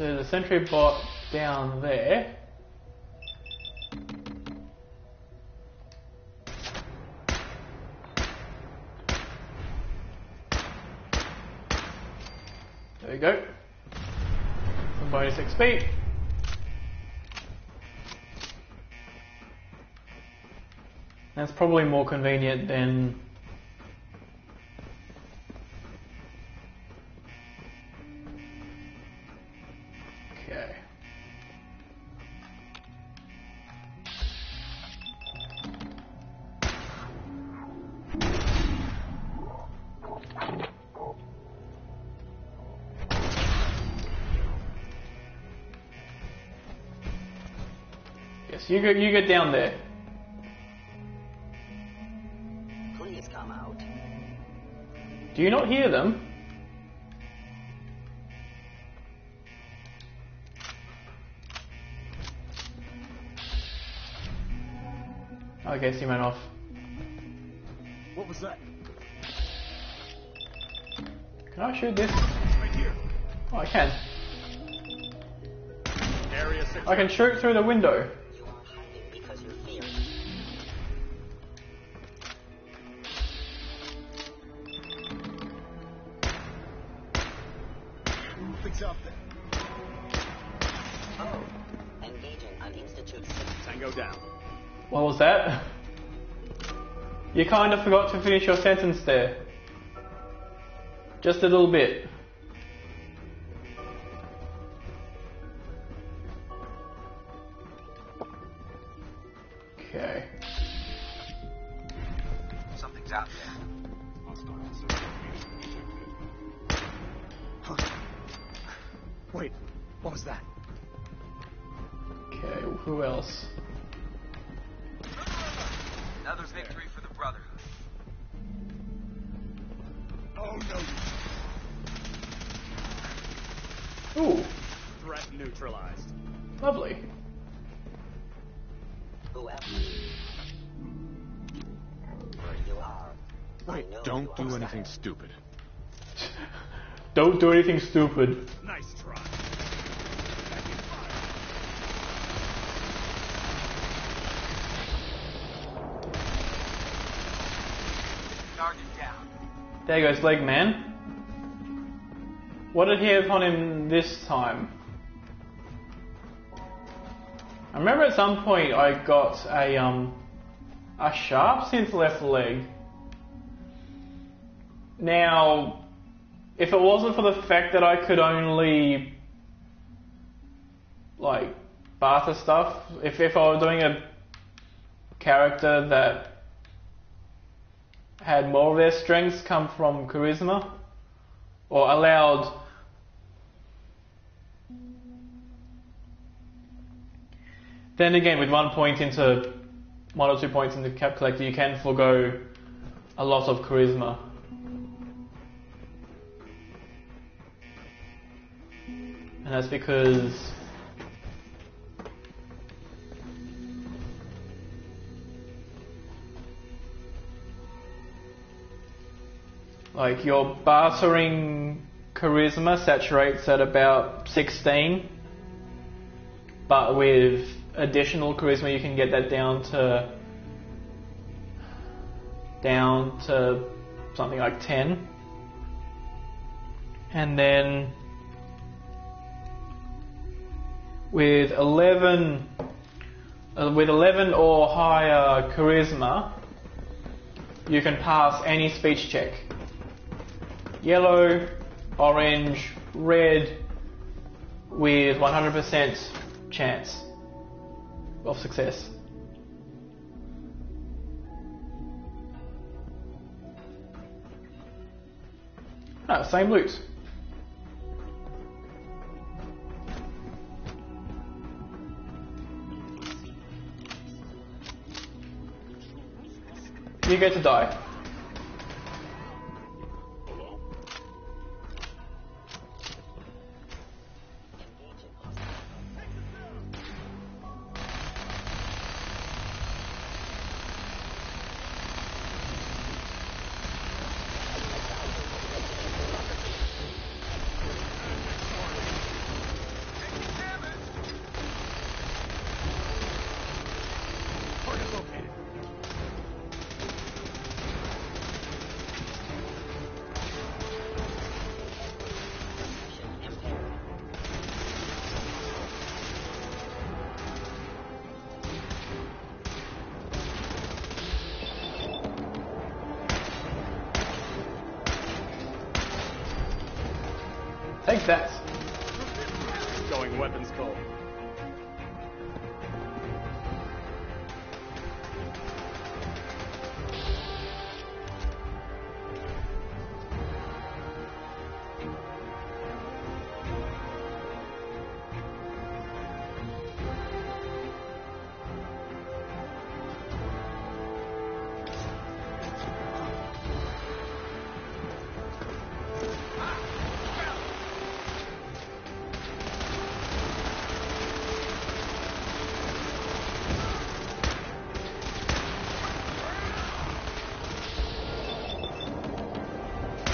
A: So the sentry bot down there. There we go. Some bonus XP. That's probably more convenient than okay. Yes, you get down there.
R: Please come out.
A: Do you not hear them? I guess he ran off.
Q: What was that?
A: Can I shoot this?
Q: Right here.
A: Oh, I can.
Q: Area 6.
A: I can shoot through the window.
R: You are hiding because you fear.
Q: Nothing's out there.
R: Oh, engaging on Institute 6.
Q: Tango down.
A: What was that? You kind of forgot to finish your sentence there. Just a little bit. Okay.
R: Something's out there.
L: Wait, what was that?
A: Okay, who else?
R: Another victory for the Brotherhood.
Q: Oh no.
A: Ooh,
Q: Threat neutralized.
A: lovely.
R: Whoever you are,
J: Wait, don't do anything stupid.
A: Don't do anything stupid.
Q: Nice try.
R: Target down.
A: There goes Leg Man. What did he have on him this time? I remember at some point I got a sharp synth left leg. Now, if it wasn't for the fact that I could only like barter stuff, if I were doing a character that had more of their strengths come from charisma, or allowed then again with 1 or 2 points into Cap Collector you can forego a lot of charisma. And that's because like your bartering charisma saturates at about 16, but with additional charisma you can get that down to something like 10. And then with 11 or higher charisma you can pass any speech check. Yellow, orange, red, with 100% chance of success. Ah, same loot. You get to die. Take that.
Q: Going weapons cold.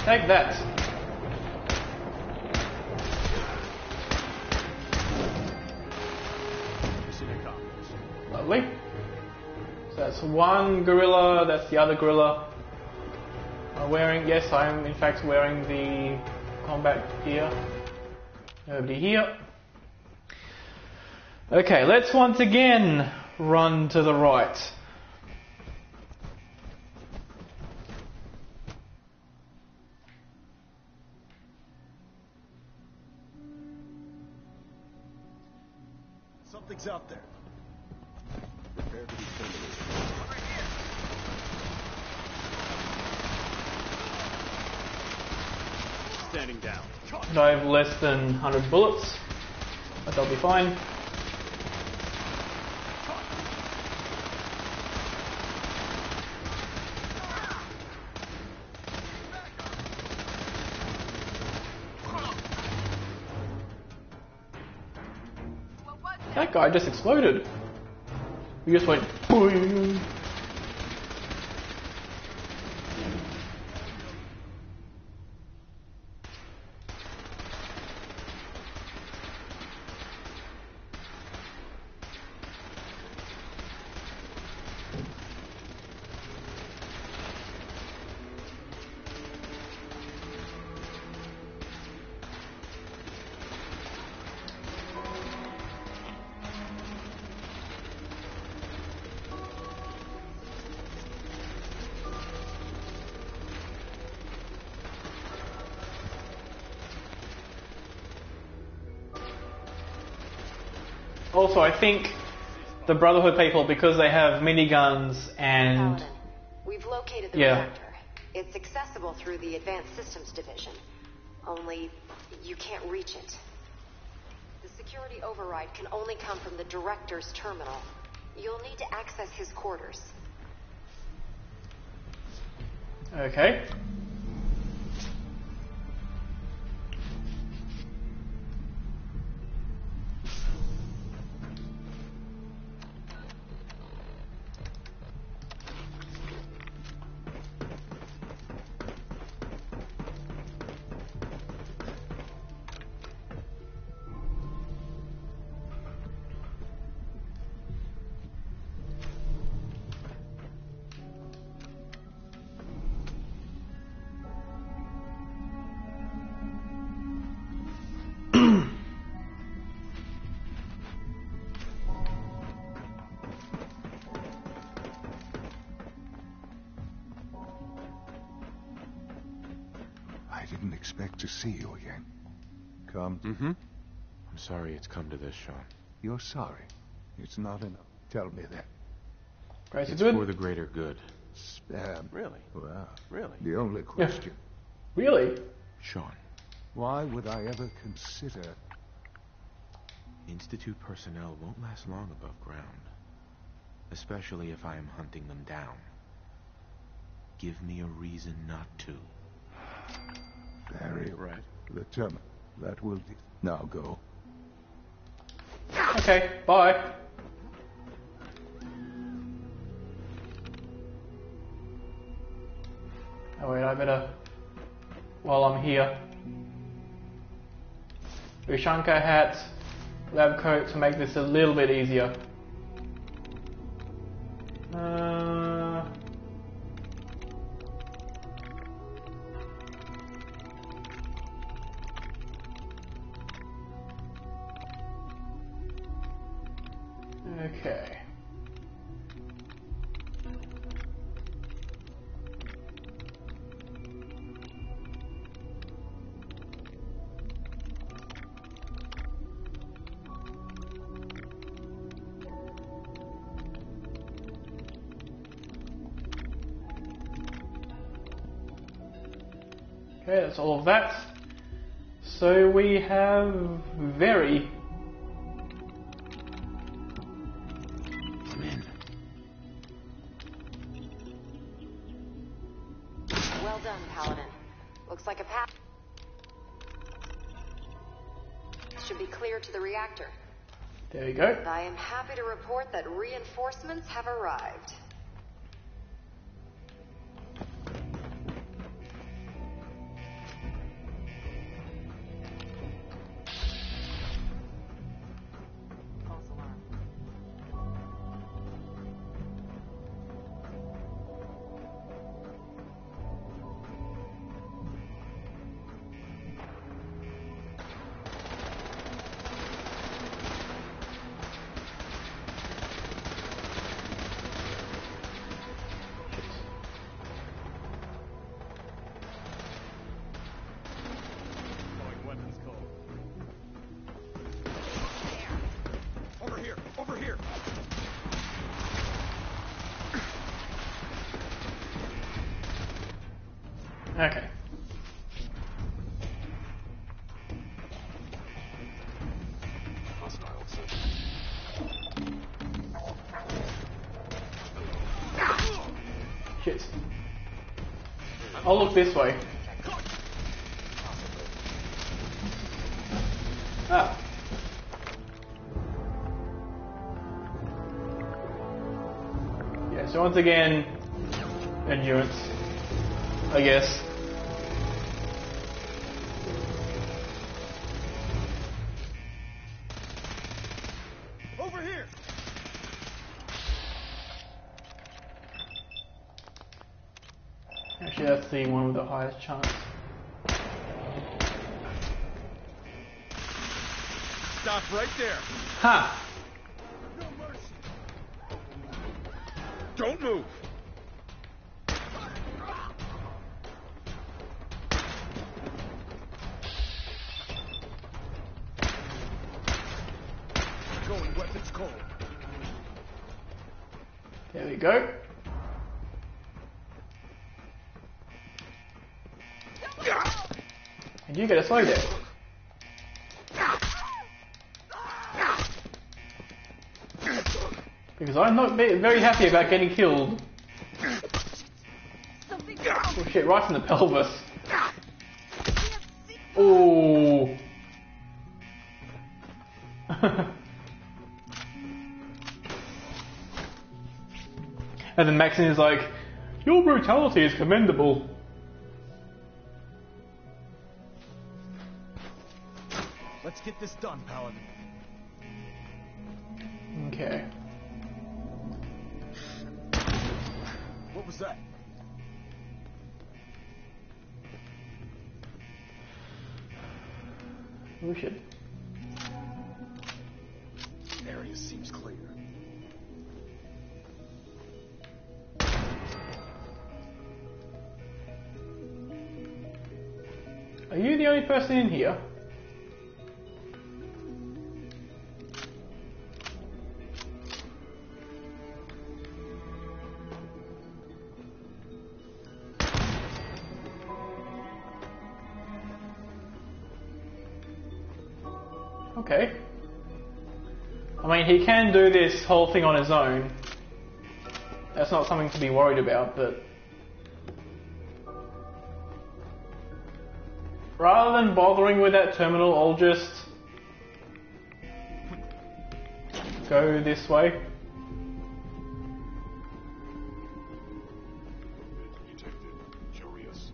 A: Take that. Lovely. So that's one gorilla, that's the other gorilla. Yes, I am in fact wearing the combat gear. Nobody here. Okay, let's once again run to the right.
L: Something's out there. Prepare to be terminated.
Q: Standing down.
A: And I have less than 100 bullets, but they'll be fine. That guy just exploded. He just went boing. Also, I think the Brotherhood people, because they have miniguns and...
M: Paladin, we've located the
A: Yeah.
M: reactor. It's accessible through the Advanced Systems Division. Only, you can't reach it. The security override can only come from the Director's terminal. You'll need to access his quarters.
A: Okay.
N: I didn't expect to see you again. Come.
J: Mm-hmm. I'm sorry it's come to this, Sean.
N: You're sorry. It's not enough. Tell me that.
A: Price
J: It's
A: is good.
J: for the greater good.
Q: Really?
N: Well,
Q: Really?
N: the only question.
A: Really?
J: Sean,
N: Why would I ever consider...
J: Institute personnel won't last long above ground. Especially if I am hunting them down. Give me a reason not to.
N: Very
Q: Right.
N: The terminal. That will do. Now go.
A: Okay, bye. Oh wait, I better... While I'm here... Ushanka hat, lab coat to make this a little bit easier. Okay. Okay, that's all of that. So we have Very.
J: I'm in.
M: Well done, Paladin. Looks like a path should be clear to the reactor.
A: There you go.
M: I am happy to report that reinforcements have arrived.
Q: Calling weapons call.
L: Over here! Over here!
A: Okay. Shit. I'll look this way. Ah. Yeah, so once again, endurance, I guess.
L: Over here!
A: Actually, that's the one with the highest chance.
L: Stop right there!
A: Ha!
L: No mercy! Don't move! Going weapons cold.
A: There we go. And you get a slow there. Because I'm not very happy about getting killed. Oh shit, right in the pelvis. Oh. And then Maxine is like, your brutality is commendable.
L: Let's get this done, Paladin.
A: Okay.
L: What was that?
A: Oh shit.
L: Area seems clear.
A: Are you the only person in here? Okay. I mean, he can do this whole thing on his own. That's not something to be worried about, but... rather than bothering with that terminal, I'll just... go this way.
C: Curious.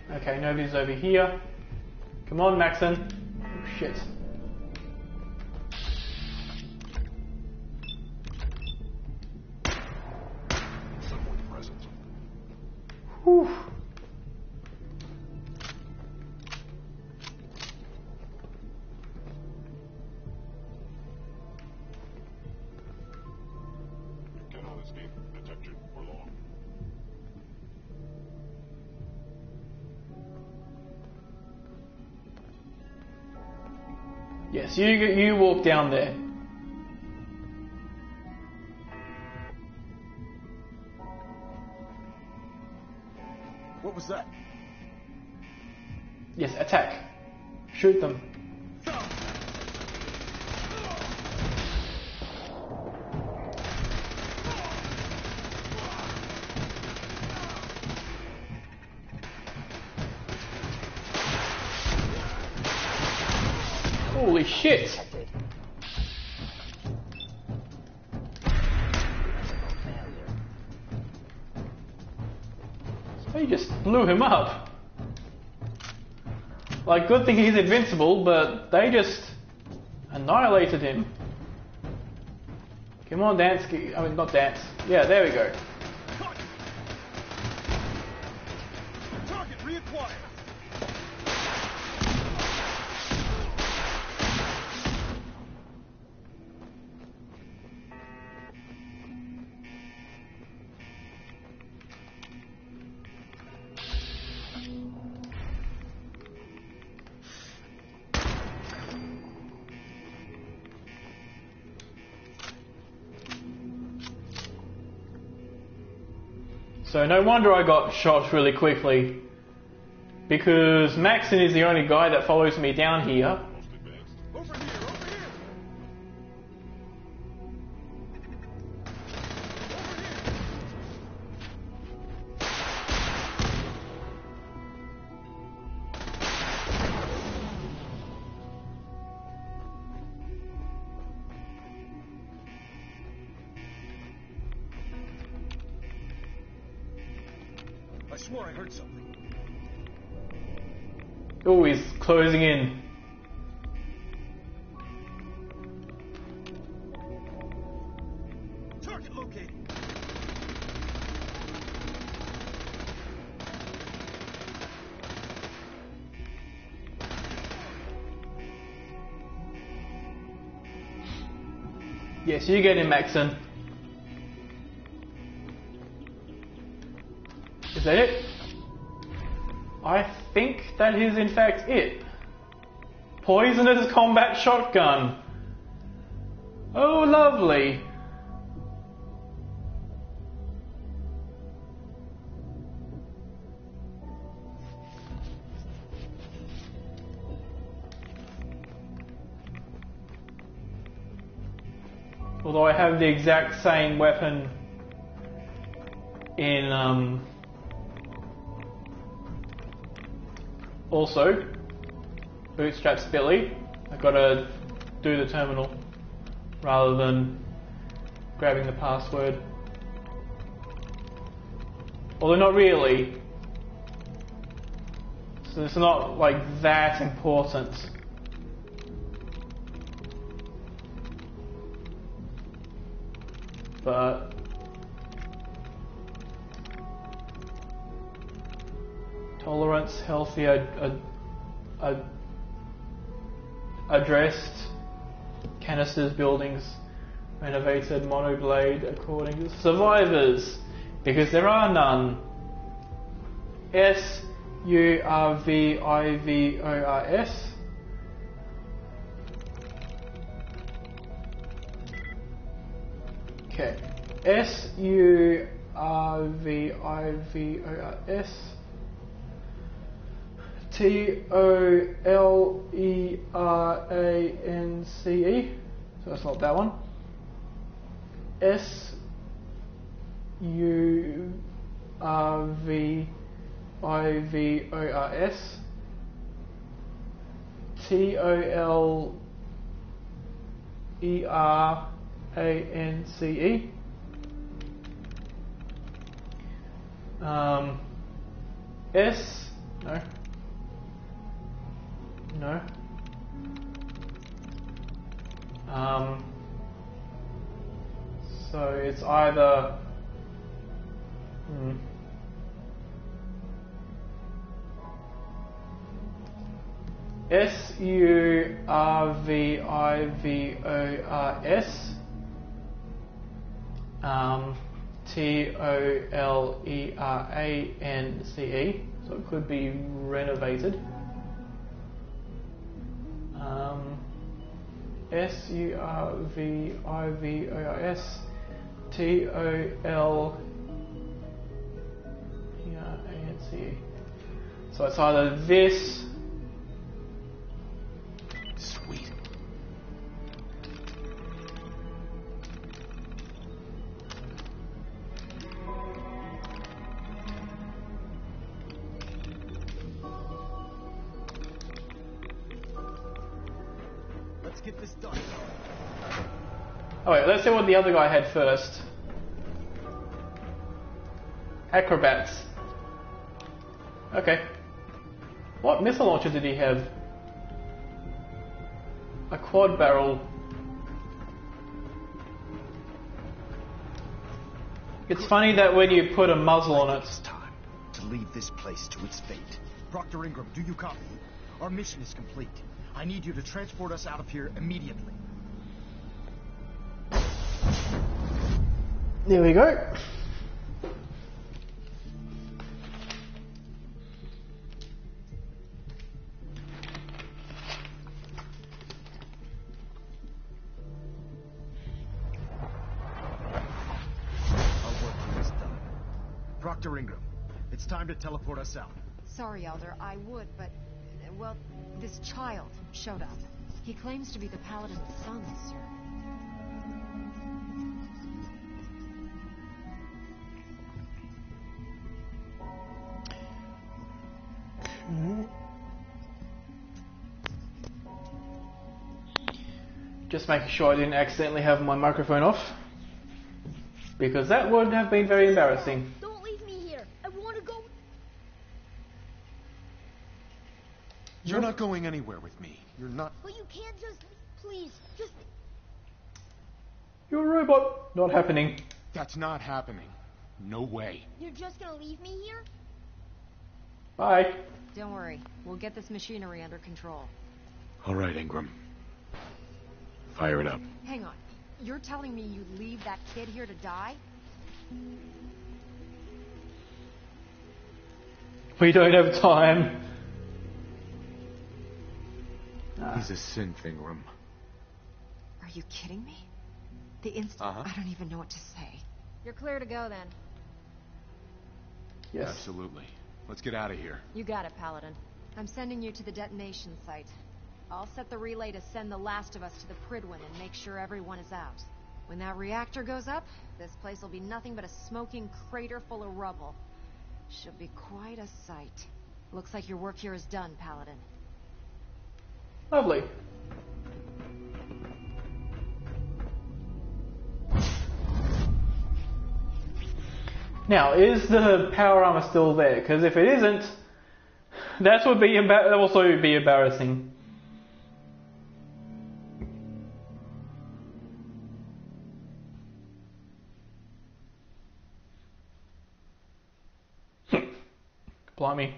A: Okay, nobody's over here. Come on, Maxon. Oh, shit.
C: Someone present.
A: Whew.
C: Cannot escape detection for long.
A: Yes, you walk down there.
F: set.
A: Yes, attack. Shoot them. Holy shit! They just blew him up. Like, good thing he's invincible, but they just annihilated him. Come on, dance. I mean, not dance. Yeah, there we go.
F: Target reacquired.
A: So no wonder I got shot really quickly, because Maxon is the only guy that follows me down here.
F: I swore I heard something.
A: Oh, he's closing in.
F: Target located.
A: Yes, you get him, Maxon. Is that it? I think that is in fact it. Poisonous combat shotgun. Oh, lovely. Although I have the exact same weapon in also Bootstraps Billy. I gotta do the terminal rather than grabbing the password. Although not really. So it's not like that important. But tolerance, healthy, addressed, canisters, buildings, renovated, monoblade, according to survivors, because there are none. SURVIVORS. Okay. SURVIVORS. TOLERANCE. So that's not that one. SURVIVORS. TOLERANCE. S. No. No. So it's either SURVIVORS TOLERANCE, so it could be renovated. SURVIVORS TOLERANCE. So it's either this.
J: Sweet.
L: Let's get this done.
A: Oh wait, let's see what the other guy had first. Acrobats. Okay. What missile launcher did he have? A quad barrel. It's funny that when you put a muzzle on it.
L: It's time to leave this place to its fate. Proctor Ingram, do you copy? Our mission is complete. I need you to transport us out of here immediately.
A: There we go.
L: Proctor Ingram, it's time to teleport us out.
M: Sorry, Elder, I would, but, well, this child showed up. He claims to be the Paladin's son, sir.
A: Just making sure I didn't accidentally have my microphone off, because that would have been very embarrassing.
D: Don't leave me here. I want to go.
J: You're not going anywhere with me. You're not.
D: But you can't just. Please, just.
A: You're a robot. Not happening.
J: That's not happening. No way.
D: You're just gonna leave me here?
A: Bye.
M: Don't worry. We'll get this machinery under control.
J: All right, Ingram. Fire it up.
M: Hang on. You're telling me you'd leave that kid here to die?
A: We don't have time.
J: He's a synth, Ingram.
M: Are you kidding me? The instant I don't even know what to say. You're clear to go then.
A: Yes.
J: Absolutely. Let's get out of here.
M: You got it, Paladin. I'm sending you to the detonation site. I'll set the relay to send the last of us to the Pridwin and make sure everyone is out. When that reactor goes up, this place will be nothing but a smoking crater full of rubble. Should be quite a sight. Looks like your work here is done, Paladin.
A: Lovely. Now, is the power armor still there? Because if it isn't, that would be also be embarrassing. Blimey.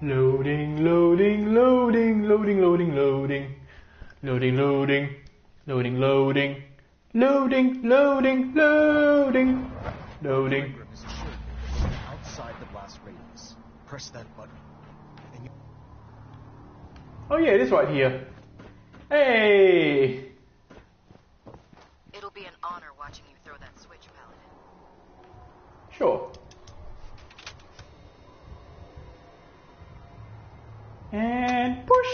A: Loading, loading, loading, loading, loading, loading. Loading, loading, loading, loading. Loading, loading, loading. Loading.
L: Outside the blast radius. Press that button. And you...
A: Oh yeah, it is right here. Hey!
M: It'll be an honor watching you throw that switch, Paladin.
A: Sure. And push!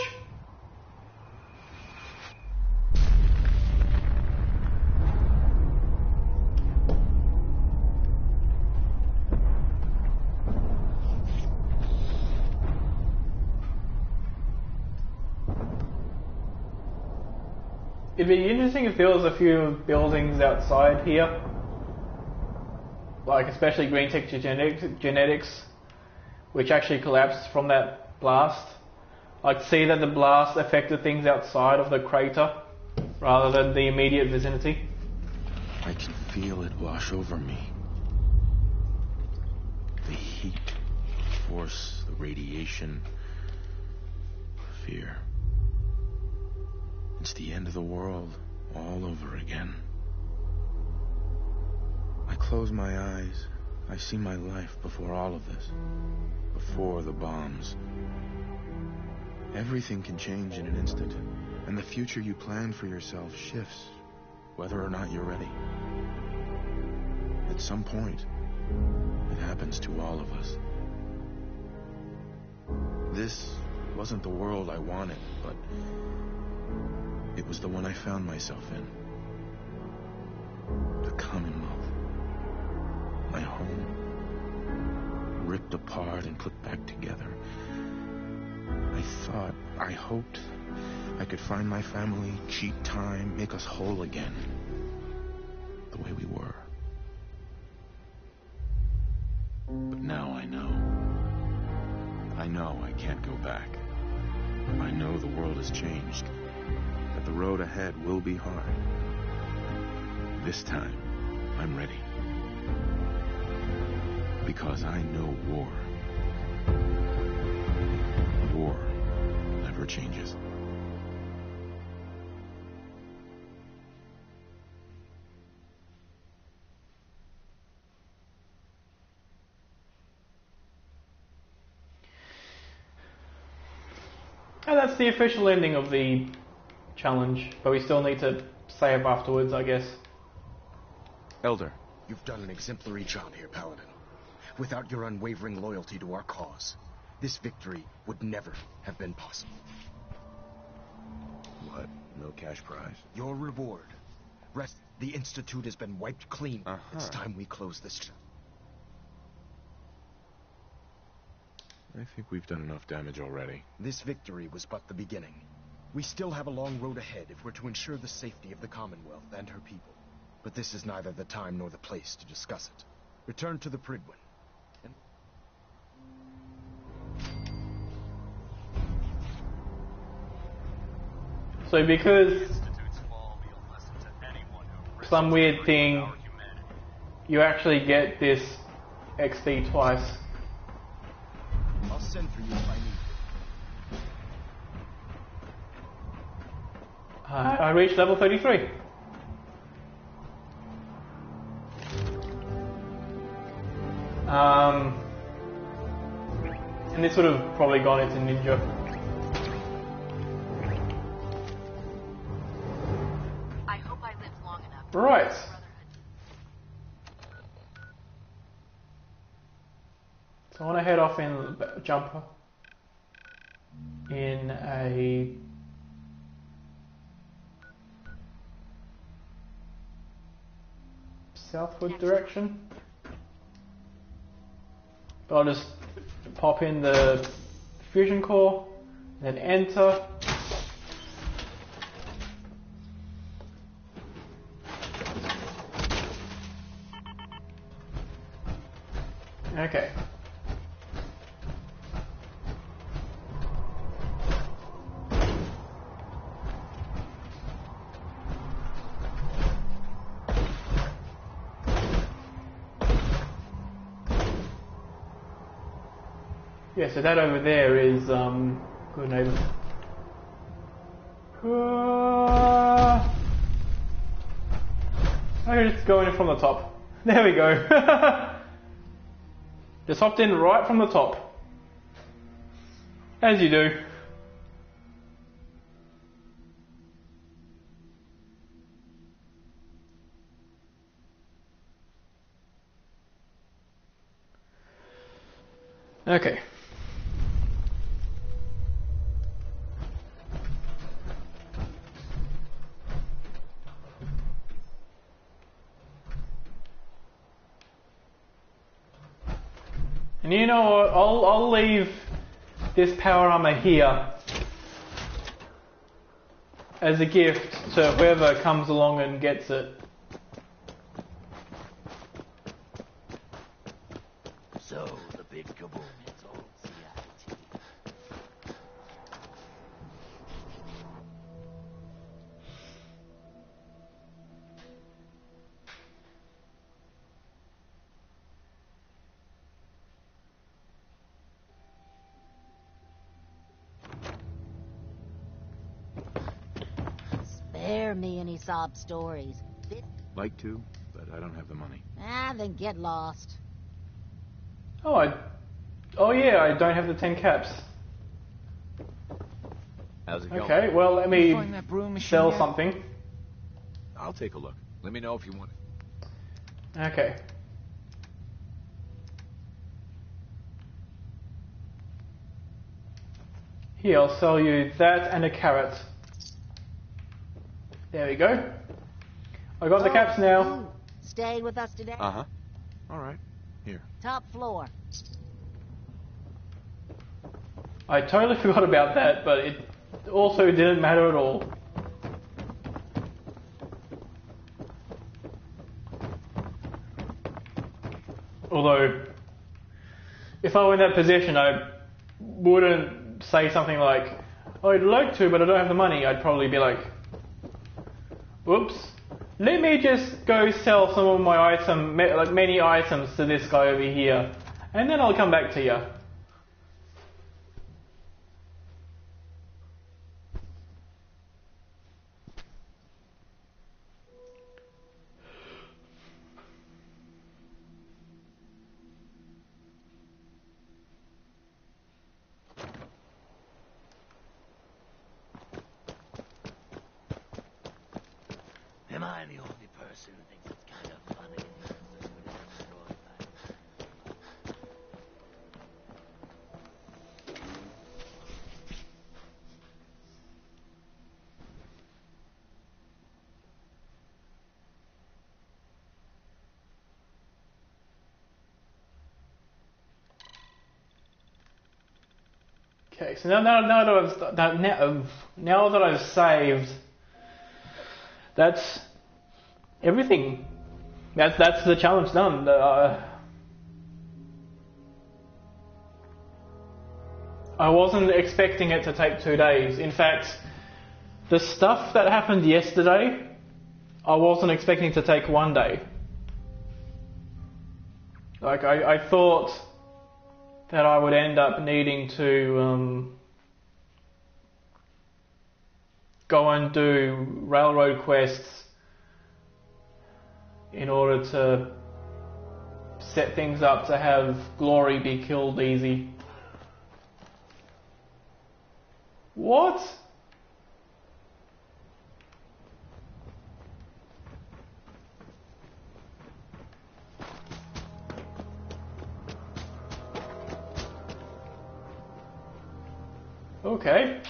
A: It'd be interesting if there was a few buildings outside here. Like especially Green Tech Genetics, which actually collapsed from that blast. Like to see that the blast affected things outside of the crater rather than the immediate vicinity.
J: I can feel it wash over me. The heat, the force, the radiation, fear. It's the end of the world all over again. I close my eyes. I see my life before all of this. Before the bombs. Everything can change in an instant, and the future you plan for yourself shifts, whether or not you're ready. At some point, It happens to all of us. This wasn't the world I wanted, but it was the one I found myself in. The Commonwealth. My home. Ripped apart and put back together. I hoped I could find my family, cheat time, make us whole again. The way we were. But now I know. I know I can't go back. I know the world has changed. That the road ahead will be hard. This time, I'm ready. Because I know war. War never changes.
A: And that's the official ending of the challenge, but we still need to save afterwards, I guess.
J: Elder.
L: You've done an exemplary job here, Paladin. Without your unwavering loyalty to our cause, this victory would never have been possible.
J: What? No cash prize?
L: Your reward. Rest. The Institute has been wiped clean. It's time we close this chapter.
J: I think we've done enough damage already.
L: This victory was but the beginning. We still have a long road ahead if we're to ensure the safety of the Commonwealth and her people. But this is neither the time nor the place to discuss it. Return to the Pridwin.
A: So because some weird thing, you actually get this XP twice.
L: I'll send for you if I need.
A: I reached level 33. And this would have probably gone into ninja.
D: I hope I live long enough.
A: Right. So I want to head off in jumper in a southward direction. But I'll just pop in the fusion core, then enter. Okay. Yeah, so that over there is good neighbor. I'm just going in from the top. There we go. Just hopped in right from the top. As you do. Okay. And you know what? I'll leave this power armor here as a gift to whoever comes along and gets it.
K: So, the big kaboom is old CIT.
S: Spare me any sob stories.
J: Like to, but I don't have the money.
S: Then get lost.
A: Oh, yeah, I don't have the 10 caps.
E: How's it going?
A: Okay, well, let me
E: Find that brewing machine
A: sell
E: yet?
A: something.
E: I'll take a look. Let me know if you want it.
A: Okay. Here, I'll sell you that and a carrot. There we go. I got the caps now.
S: You staying with us today?
J: Uh-huh. All right. Here.
S: Top floor.
A: I totally forgot about that, but it also didn't matter at all. Although, if I were in that position, I wouldn't say something like, oh, I'd like to, but I don't have the money. I'd probably be like, whoops, let me just go sell some of my like many items to this guy over here, and then I'll come back to you.
K: Am I the only person who thinks it's kind of funny?
A: Okay, so now that I've saved, that's everything. That's the challenge done. I wasn't expecting it to take 2 days. In fact, the stuff that happened yesterday, I wasn't expecting to take 1 day. Like I thought that I would end up needing to go and do railroad quests in order to set things up to have Glory be killed easy. What? Okay.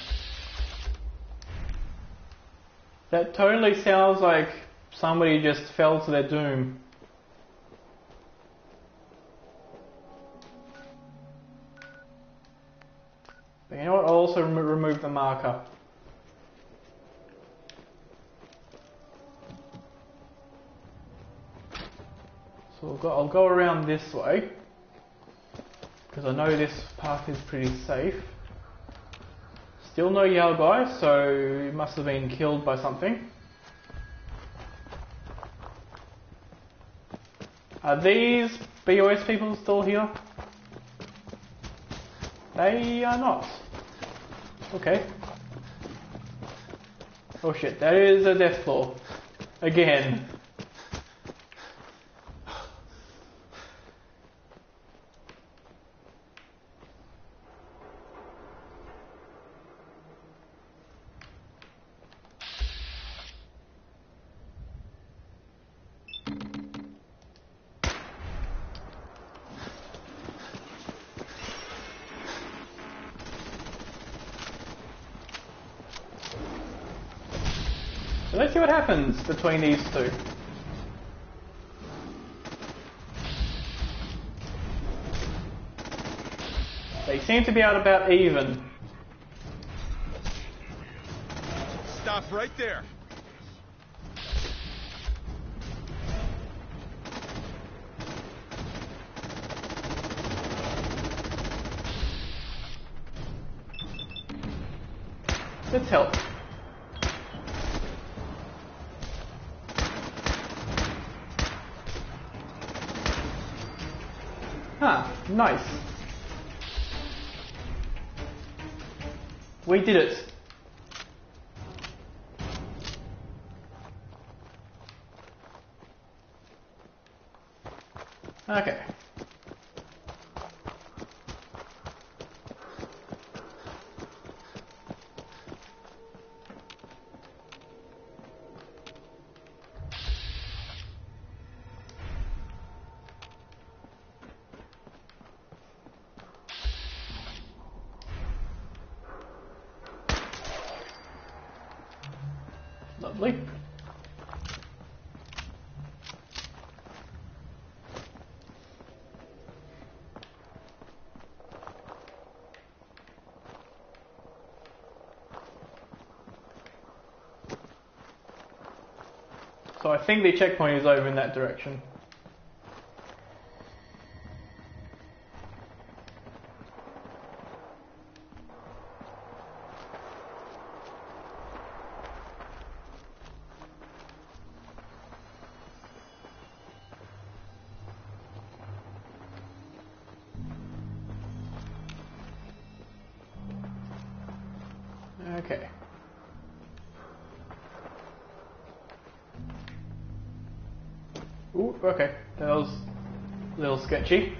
A: That totally sounds like somebody just fell to their doom. But you know what? I'll also remove the marker. So I'll go around this way, because I know this path is pretty safe. Still no Yao guy, so he must have been killed by something. Are these BOS people still here? They are not. Okay. Oh shit, that is a death floor. Again. So let's see what happens between these two. They seem to be out about even.
H: Stop right there.
A: Let's help. Ah, nice. We did it. Okay. Lovely. So I think the checkpoint is over in that direction. Okay. Ooh, okay. That was a little sketchy.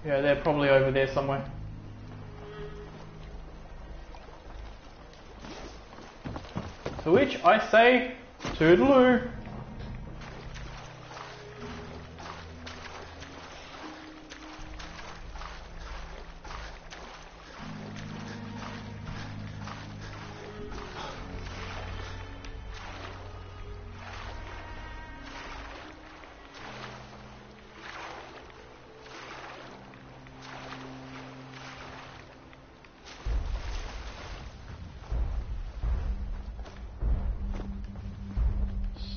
A: Yeah, they're probably over there somewhere. To which I say, toodaloo.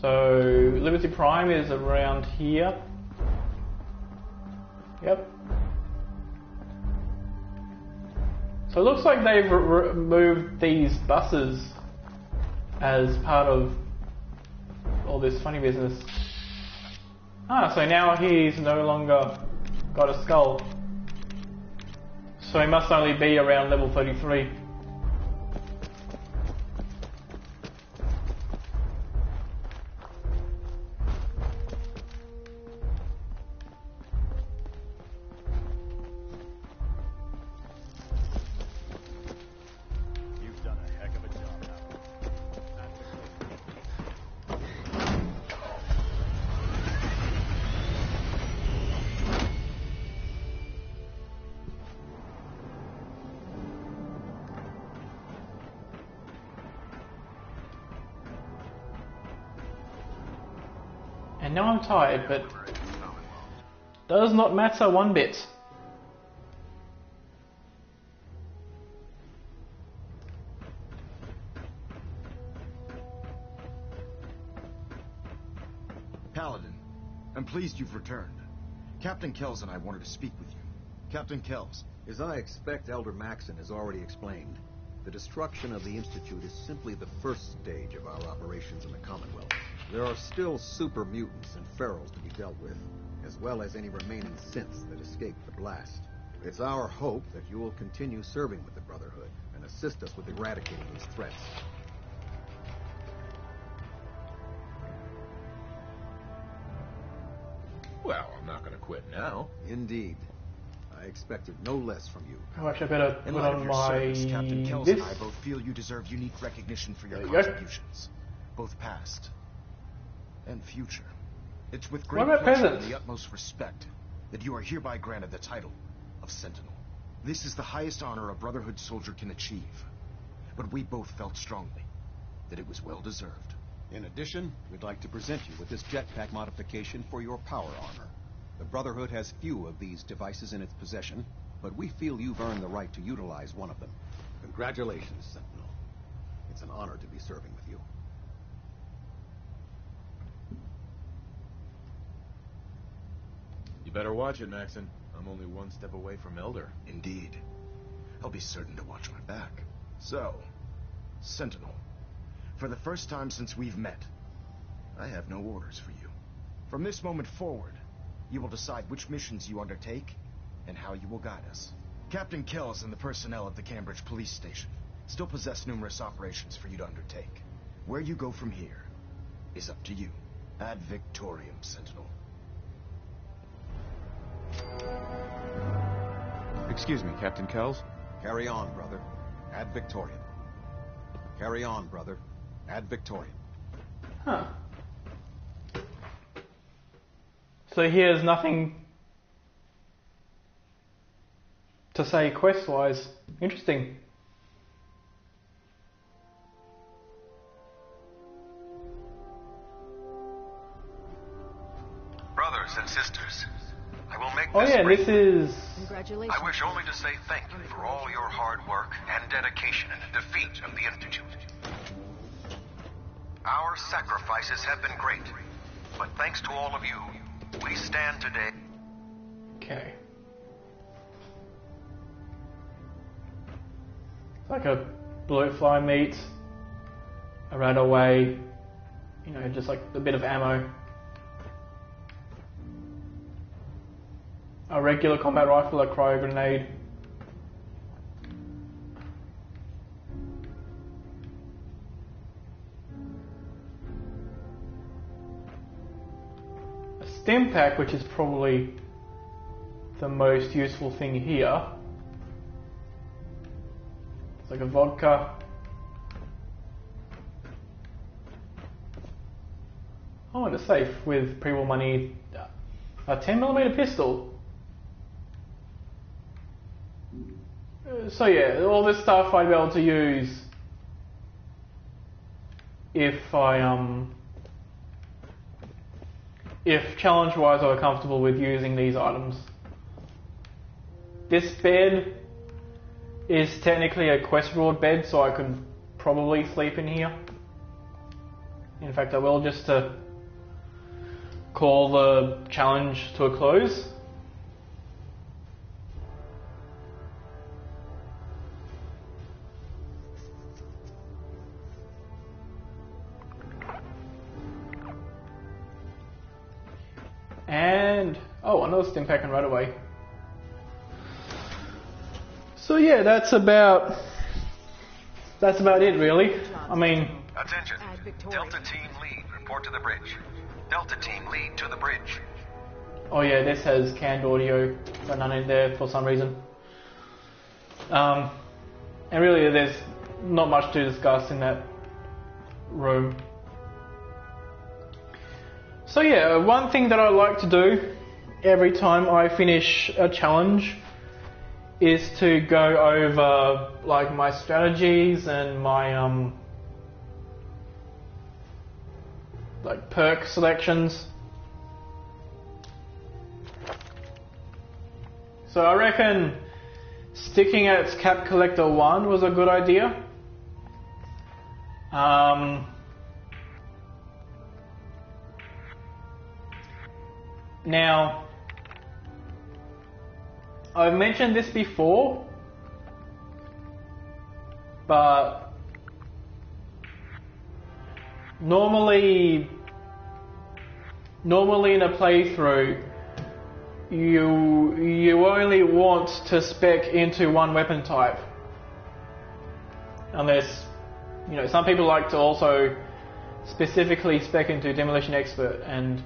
A: So, Liberty Prime is around here. Yep. So it looks like they've removed these buses as part of all this funny business. Ah, so now he's no longer got a skull. So he must only be around level 33. And now I'm tired, but does not matter one bit.
L: Paladin, I'm pleased you've returned. Captain Kells and I wanted to speak with you. Captain Kells.
T: As I expect Elder Maxon has already explained, the destruction of the Institute is simply the first stage of our operations in the Commonwealth. There are still super mutants and ferals to be dealt with, as well as any remaining synths that escaped the blast. It's our hope that you will continue serving with the Brotherhood and assist us with eradicating these threats.
J: Well, I'm not going to quit now.
T: Indeed. I expected no less from you.
A: Oh, actually, I better
L: In
A: put
L: light of
A: on
L: your
A: my
L: service, Captain Kells
A: this.
L: and I both feel you deserve unique recognition for your
A: There you go.
L: contributions, both past and future. It's with
A: What
L: great
A: about
L: pleasure
A: peasants?
L: and the utmost respect that you are hereby granted the title of Sentinel. This is the highest honor a Brotherhood soldier can achieve, but we both felt strongly that it was well deserved.
T: In addition, we'd like to present you with this jetpack modification for your power armor. The Brotherhood has few of these devices in its possession, but we feel you've earned the right to utilize one of them. Congratulations, Sentinel. It's an honor to be serving with you.
J: You better watch it, Maxon. I'm only one step away from Elder.
L: Indeed. I'll be certain to watch my back. So, Sentinel, for the first time since we've met, I have no orders for you. From this moment forward, you will decide which missions you undertake and how you will guide us. Captain Kells and the personnel at the Cambridge police station still possess numerous operations for you to undertake. Where you go from here is up to you. Ad Victoriam, Sentinel.
T: Excuse me, Captain Kells. Carry on, brother. Ad Victoriam. Carry on, brother. Ad Victoriam.
A: Huh. So he has nothing to say quest-wise. Interesting.
U: brothers and sisters. I will make
A: Oh
U: this
A: yeah,
U: brief.
A: this is...
P: Congratulations.
U: I wish only to say thank you for all your hard work and dedication in the defeat of the Institute. Our sacrifices have been great, but thanks to all of you, we stand today.
A: Okay. It's like a blue fly meat, a rat away, you know, just like a bit of ammo. A regular combat rifle, a cryo grenade. A stim pack, which is probably the most useful thing here. It's like a vodka. Oh, and a safe with pre-war money. A 10mm pistol. So yeah, all this stuff I'd be able to use if I if challenge-wise I were comfortable with using these items. This bed is technically a quest reward bed, so I could probably sleep in here. In fact, I will, just to call the challenge to a close. And oh, another stim pack and right away. So yeah, that's about it really. I mean,
U: Attention. Delta Team Lead, report to the bridge. Delta Team Lead to the bridge.
A: oh yeah, this has canned audio, but none in there for some reason. And really, there's not much to discuss in that room. So yeah, one thing that I like to do every time I finish a challenge is to go over like my strategies and my like perk selections. So I reckon sticking at Cap Collector 1 was a good idea. Now, I've mentioned this before, but normally in a playthrough, you only want to spec into one weapon type, unless, you know, some people like to also specifically spec into Demolition Expert, and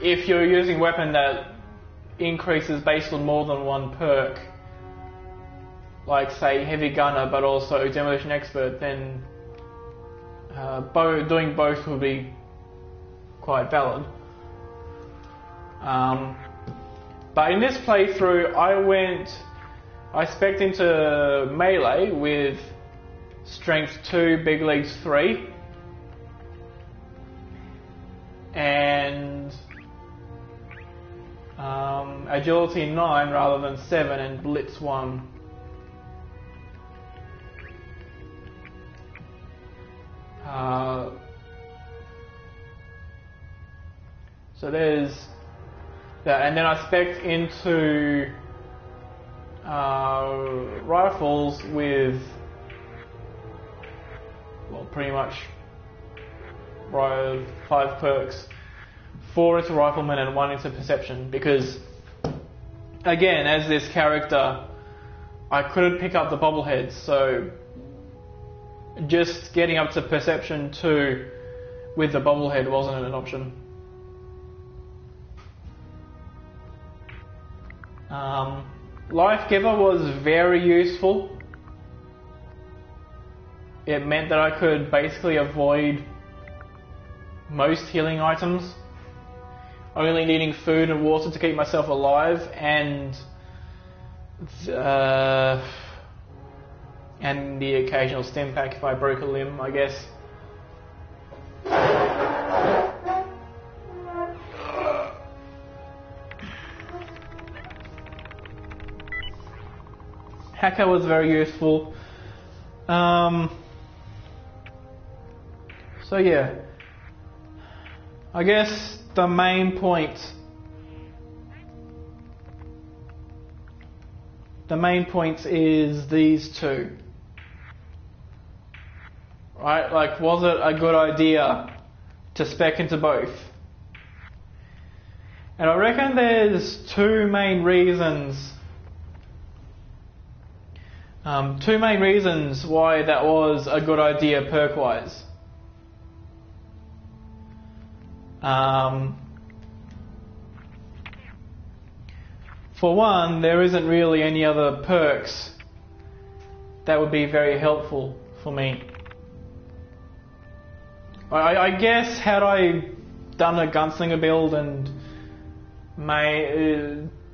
A: if you're using a weapon that increases based on more than one perk, like say Heavy Gunner but also Demolition Expert, then doing both will be quite valid. But in this playthrough I spec'd into melee with Strength 2, Big Leagues 3, and Agility 9 rather than 7, and Blitz 1. So there's that, and then I spec'd into rifles with, well, pretty much 5 perks. 4 into Rifleman and 1 into Perception, because again, as this character, I couldn't pick up the bobbleheads, so just getting up to Perception 2 with the bobblehead wasn't an option. Life Giver was very useful. It meant that I could basically avoid most healing items, only needing food and water to keep myself alive, and the occasional stim pack if I broke a limb, I guess. Hacker was very useful. So yeah, I guess the main points is these two. Right? Like, was it a good idea to spec into both? And I reckon there's two main reasons why that was a good idea perk-wise. For one, there isn't really any other perks that would be very helpful for me. I guess had I done a gunslinger build and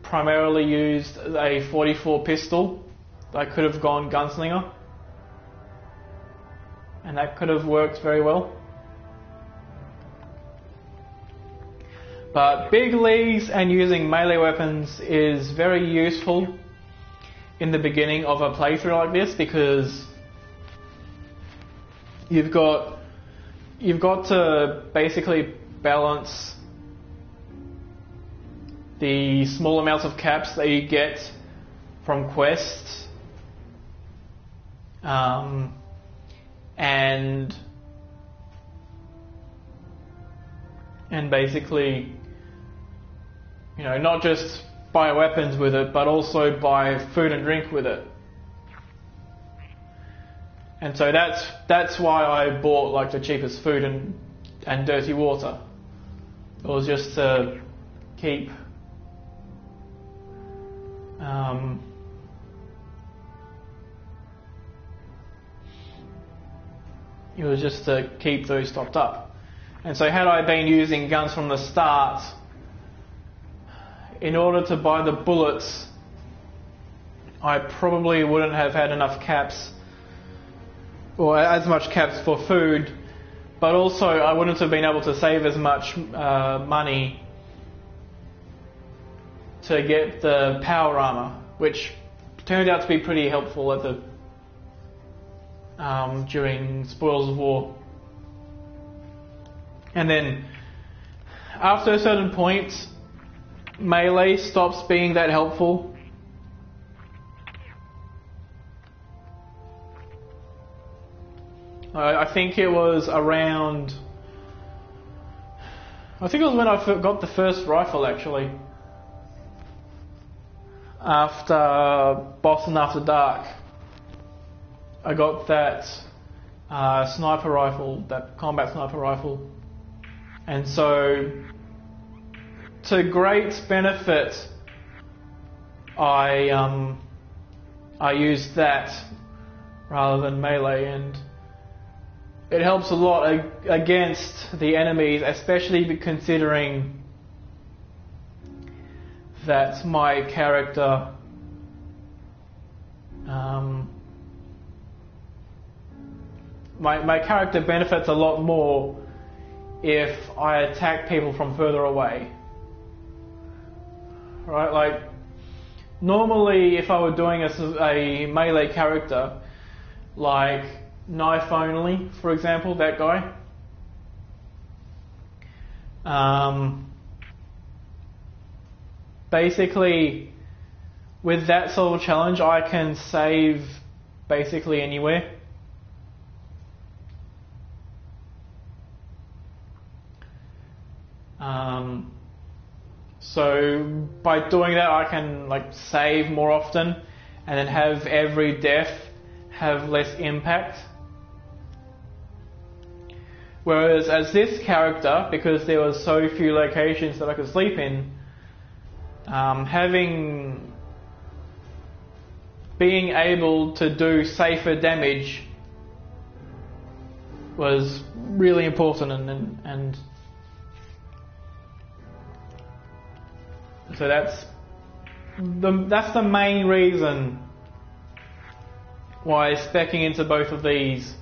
A: primarily used a 44 pistol, I could have gone gunslinger, and that could have worked very well. But big leagues and using melee weapons is very useful in the beginning of a playthrough like this, because you've got to basically balance the small amounts of caps that you get from quests and basically, you know, not just buy weapons with it, but also buy food and drink with it. And so that's why I bought like the cheapest food and dirty water. It was just to keep those topped up. And so had I been using guns from the start, in order to buy the bullets, I probably wouldn't have had enough caps, or as much caps for food, but also I wouldn't have been able to save as much money to get the power armor, which turned out to be pretty helpful at the during Spoils of War. And then after a certain point, melee stops being that helpful. I think it was around... I think it was when I got the first rifle, actually. After Boston After Dark. I got that sniper rifle, that combat sniper rifle. And so, to great benefit, I used that rather than melee, and it helps a lot against the enemies, especially considering that my character my character benefits a lot more if I attack people from further away. Right, like normally if I were doing a melee character, like knife only, for example, that guy, basically with that sort of challenge I can save basically anywhere. So by doing that I can like save more often and then have every death have less impact. Whereas as this character, because there were so few locations that I could sleep in, being able to do safer damage was really important, and so that's the main reason why speccing into both of these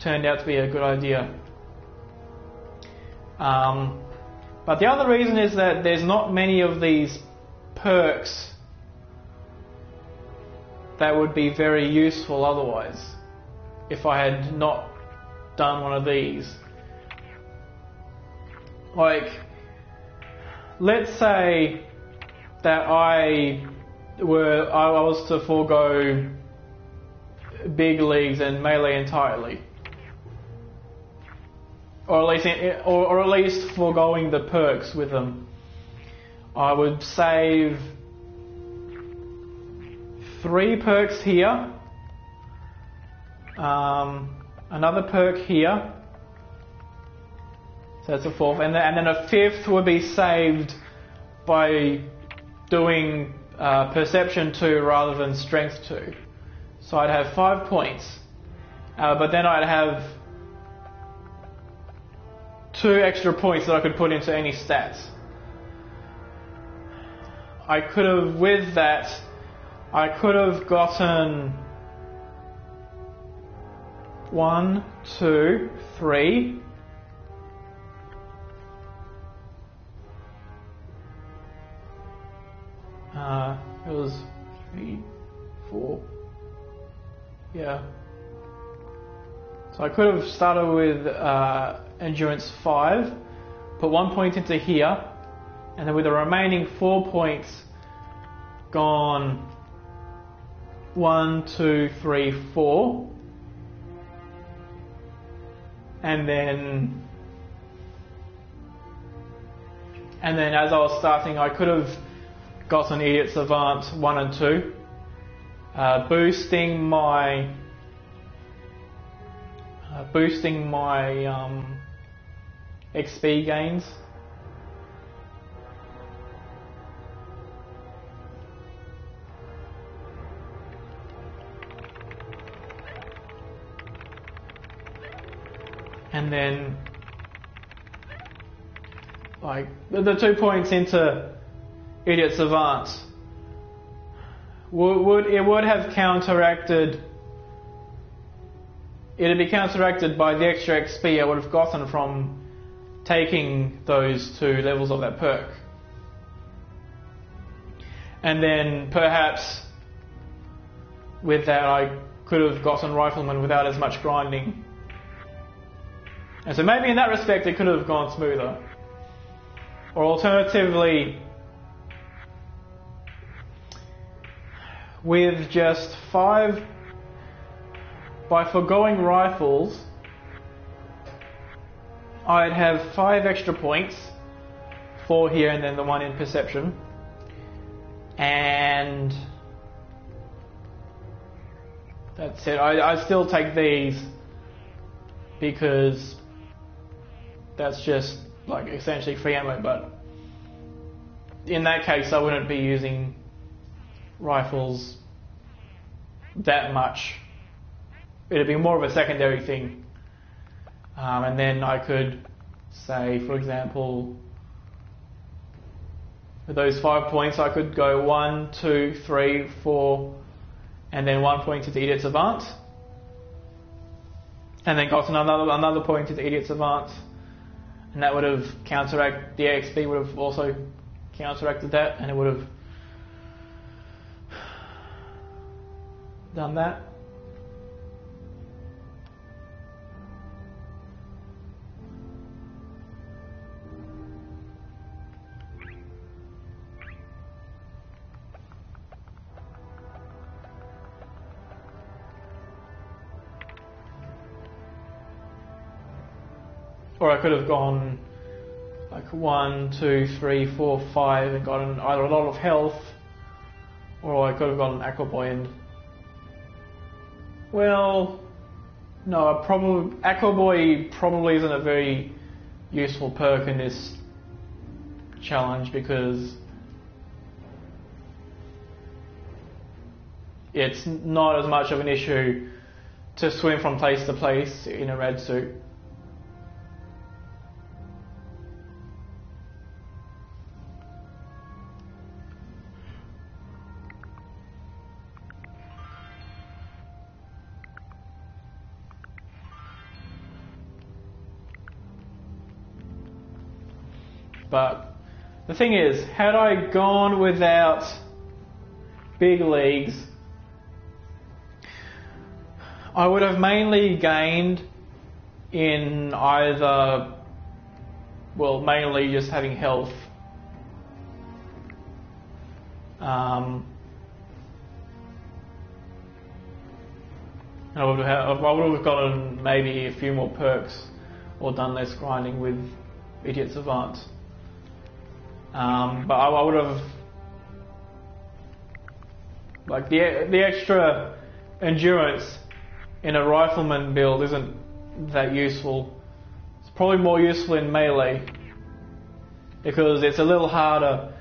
A: turned out to be a good idea. But the other reason is that there's not many of these perks that would be very useful otherwise, if I had not done one of these. Like, let's say that I was to forego big leagues and melee entirely, or at least foregoing the perks with them. I would save 3 perks here, another perk here, so that's a 4th, and then a 5th would be saved by doing Perception 2 rather than Strength 2. So I'd have 5 points, but then I'd have 2 extra points that I could put into any stats. I could have, with that, I could have gotten 1, 2, 3. It was 3, 4. Yeah. So I could have started with Endurance 5, put 1 point into here, and then with the remaining 4 points gone 1, 2, 3, 4. And then as I was starting, I could have gotten Idiot Savant 1 and 2, boosting my XP gains. And then, like, the 2 points into Idiot Savant would have counteracted. It'd be counteracted by the extra XP I would have gotten from taking those 2 levels of that perk. And then perhaps with that I could have gotten Rifleman without as much grinding. And so maybe in that respect it could have gone smoother. Or alternatively, with just 5, by foregoing rifles, I'd have 5 extra points, 4 here and then the 1 in Perception, and that's it. I'd still take these because that's just like essentially free ammo, but in that case I wouldn't be using rifles that much. It'd be more of a secondary thing. And then I could say, for example, with those 5 points I could go 1, 2, 3, 4 and then 1 point into Idiot Savant, and then got another point into Idiot Savant, and that would have counteracted, the XP would have also counteracted that, and it would have done that. Or I could have gone like 1, 2, 3, 4, 5 and gotten either a lot of health, or I could have gotten Aquaboy and... Well, no, Aquaboy probably isn't a very useful perk in this challenge because it's not as much of an issue to swim from place to place in a red suit. But the thing is, had I gone without big leagues I would have mainly gained in either, well, mainly just having health. I would have gotten maybe a few more perks or done less grinding with Idiot Savant. But I would have, like, the extra endurance in a rifleman build isn't that useful. It's probably more useful in melee because it's a little harder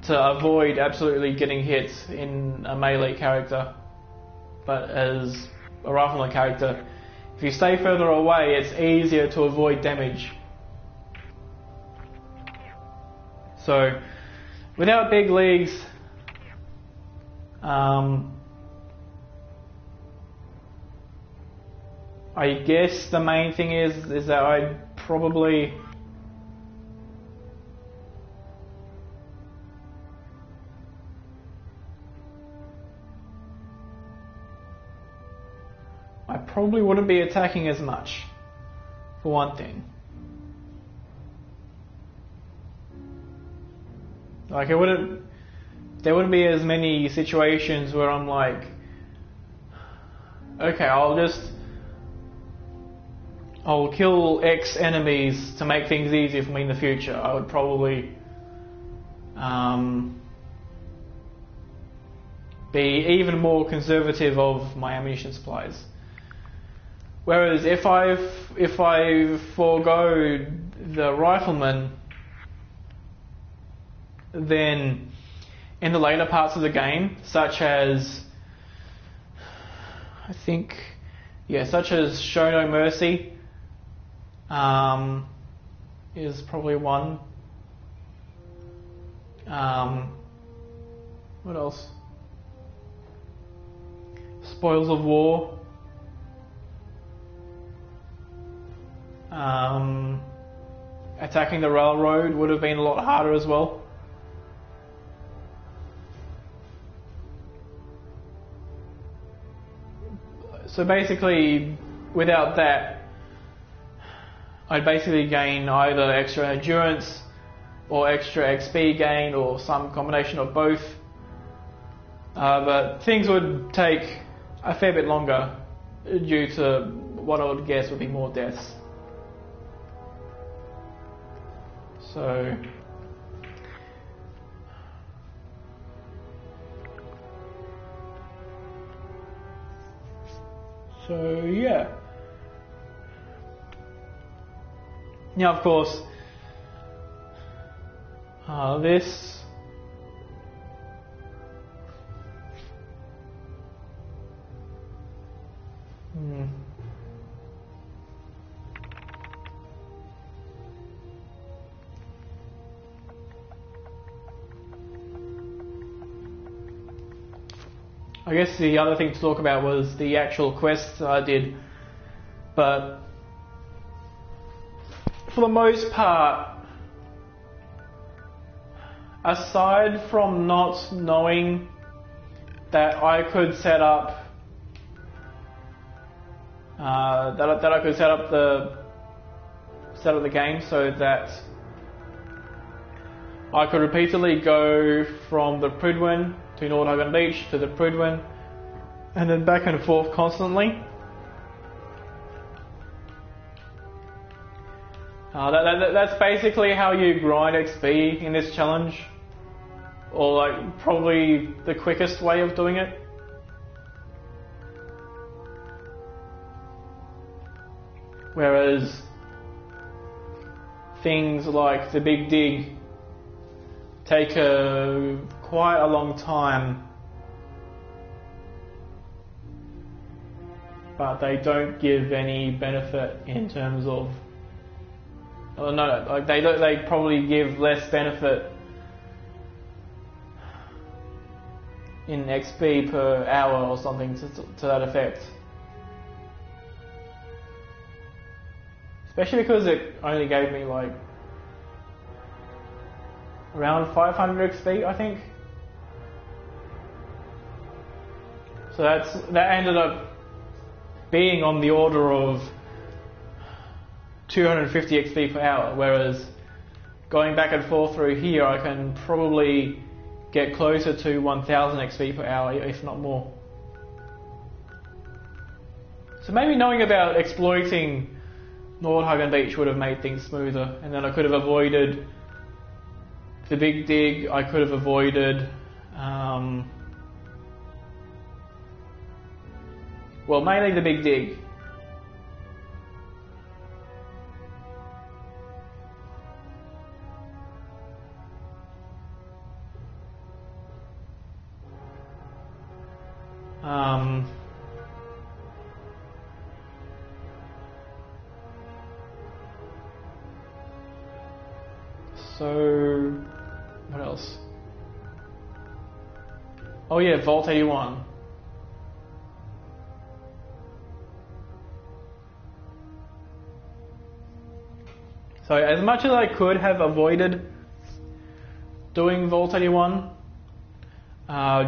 A: to avoid absolutely getting hit in a melee character. But as a rifleman character, if you stay further away, it's easier to avoid damage. So, without big leagues, I guess the main thing is that I'd probably wouldn't be attacking as much, for one thing. Like there wouldn't be as many situations where I'm like, okay, I'll kill X enemies to make things easier for me in the future. I would probably be even more conservative of my ammunition supplies. Whereas if I forego the rifleman, then in the later parts of the game, such as Show No Mercy, is probably one. What else? Spoils of War. Attacking the railroad would have been a lot harder as well. So basically, without that, I'd basically gain either extra endurance or extra XP gain or some combination of both. But things would take a fair bit longer due to what I would guess would be more deaths. So yeah. Now, of course, this I guess the other thing to talk about was the actual quests I did, but for the most part, aside from not knowing that I could set up the game so that I could repeatedly go from the Prydwen to Nordhagen Beach to the Prydwen and then back and forth constantly. That's basically how you grind XP in this challenge, or like probably the quickest way of doing it. Whereas things like the Big Dig take quite a long time, but they don't give any benefit in terms of. Oh, no, like they probably give less benefit in XP per hour or something to that effect. Especially because it only gave me like around 500 XP, I think. So that ended up being on the order of 250 XP per hour, whereas going back and forth through here I can probably get closer to 1000 XP per hour, if not more. So maybe knowing about exploiting Nordhagen Beach would have made things smoother, and then I could have avoided the Big Dig, I could have avoided well, mainly the Big Dig. So, what else? Oh yeah, Vault 81. So as much as I could have avoided doing Vault 81,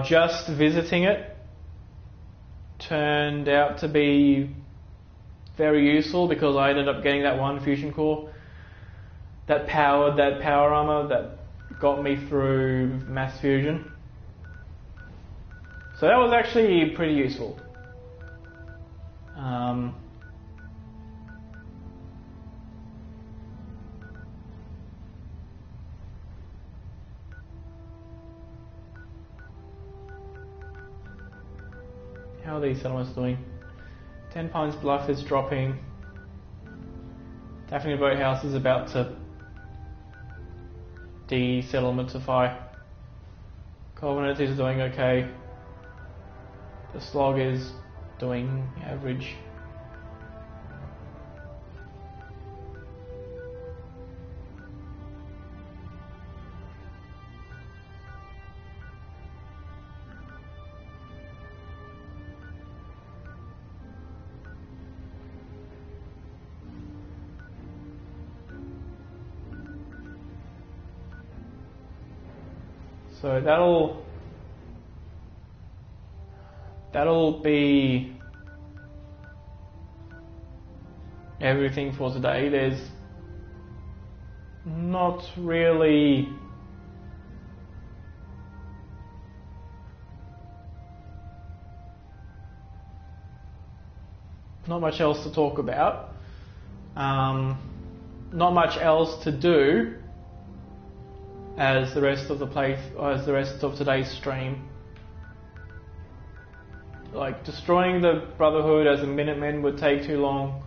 A: just visiting it turned out to be very useful because I ended up getting that one fusion core that powered that power armor that got me through mass fusion. So that was actually pretty useful. How are these settlements doing? 10 Pines Bluff is dropping. Daphne Boathouse is about to de-settlementify. Covenant is doing okay. The Slog is doing average. So that'll be everything for today. There's not really not much else to talk about. Not much else to do as the rest of today's stream. Like destroying the Brotherhood as a Minutemen would take too long.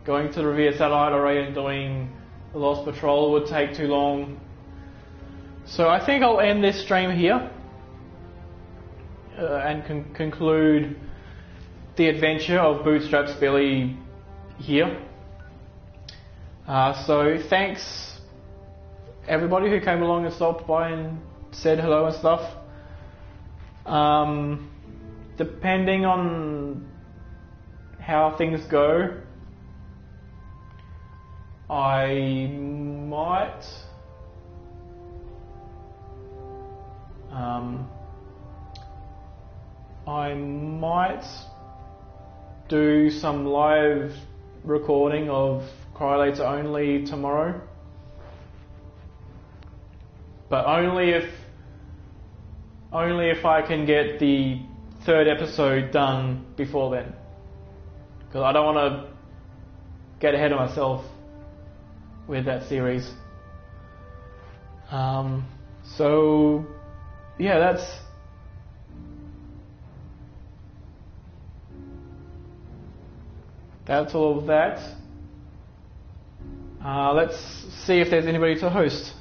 A: Going to the Revere Satellite Array and doing the Lost Patrol would take too long. So I think I'll end this stream here and conclude the adventure of Bootstraps Billy here. So thanks everybody who came along and stopped by and said hello and stuff. Depending on how things go, I might do some live recording of Correlator Only tomorrow, but only if I can get the 3rd episode done before then, because I don't want to get ahead of myself with that series. So yeah, that's all of that. Let's see if there's anybody to host.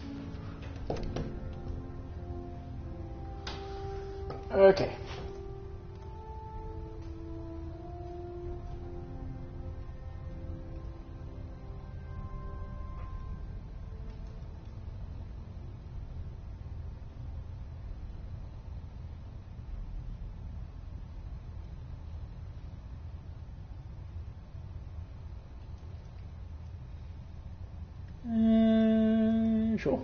A: Okay. Sure.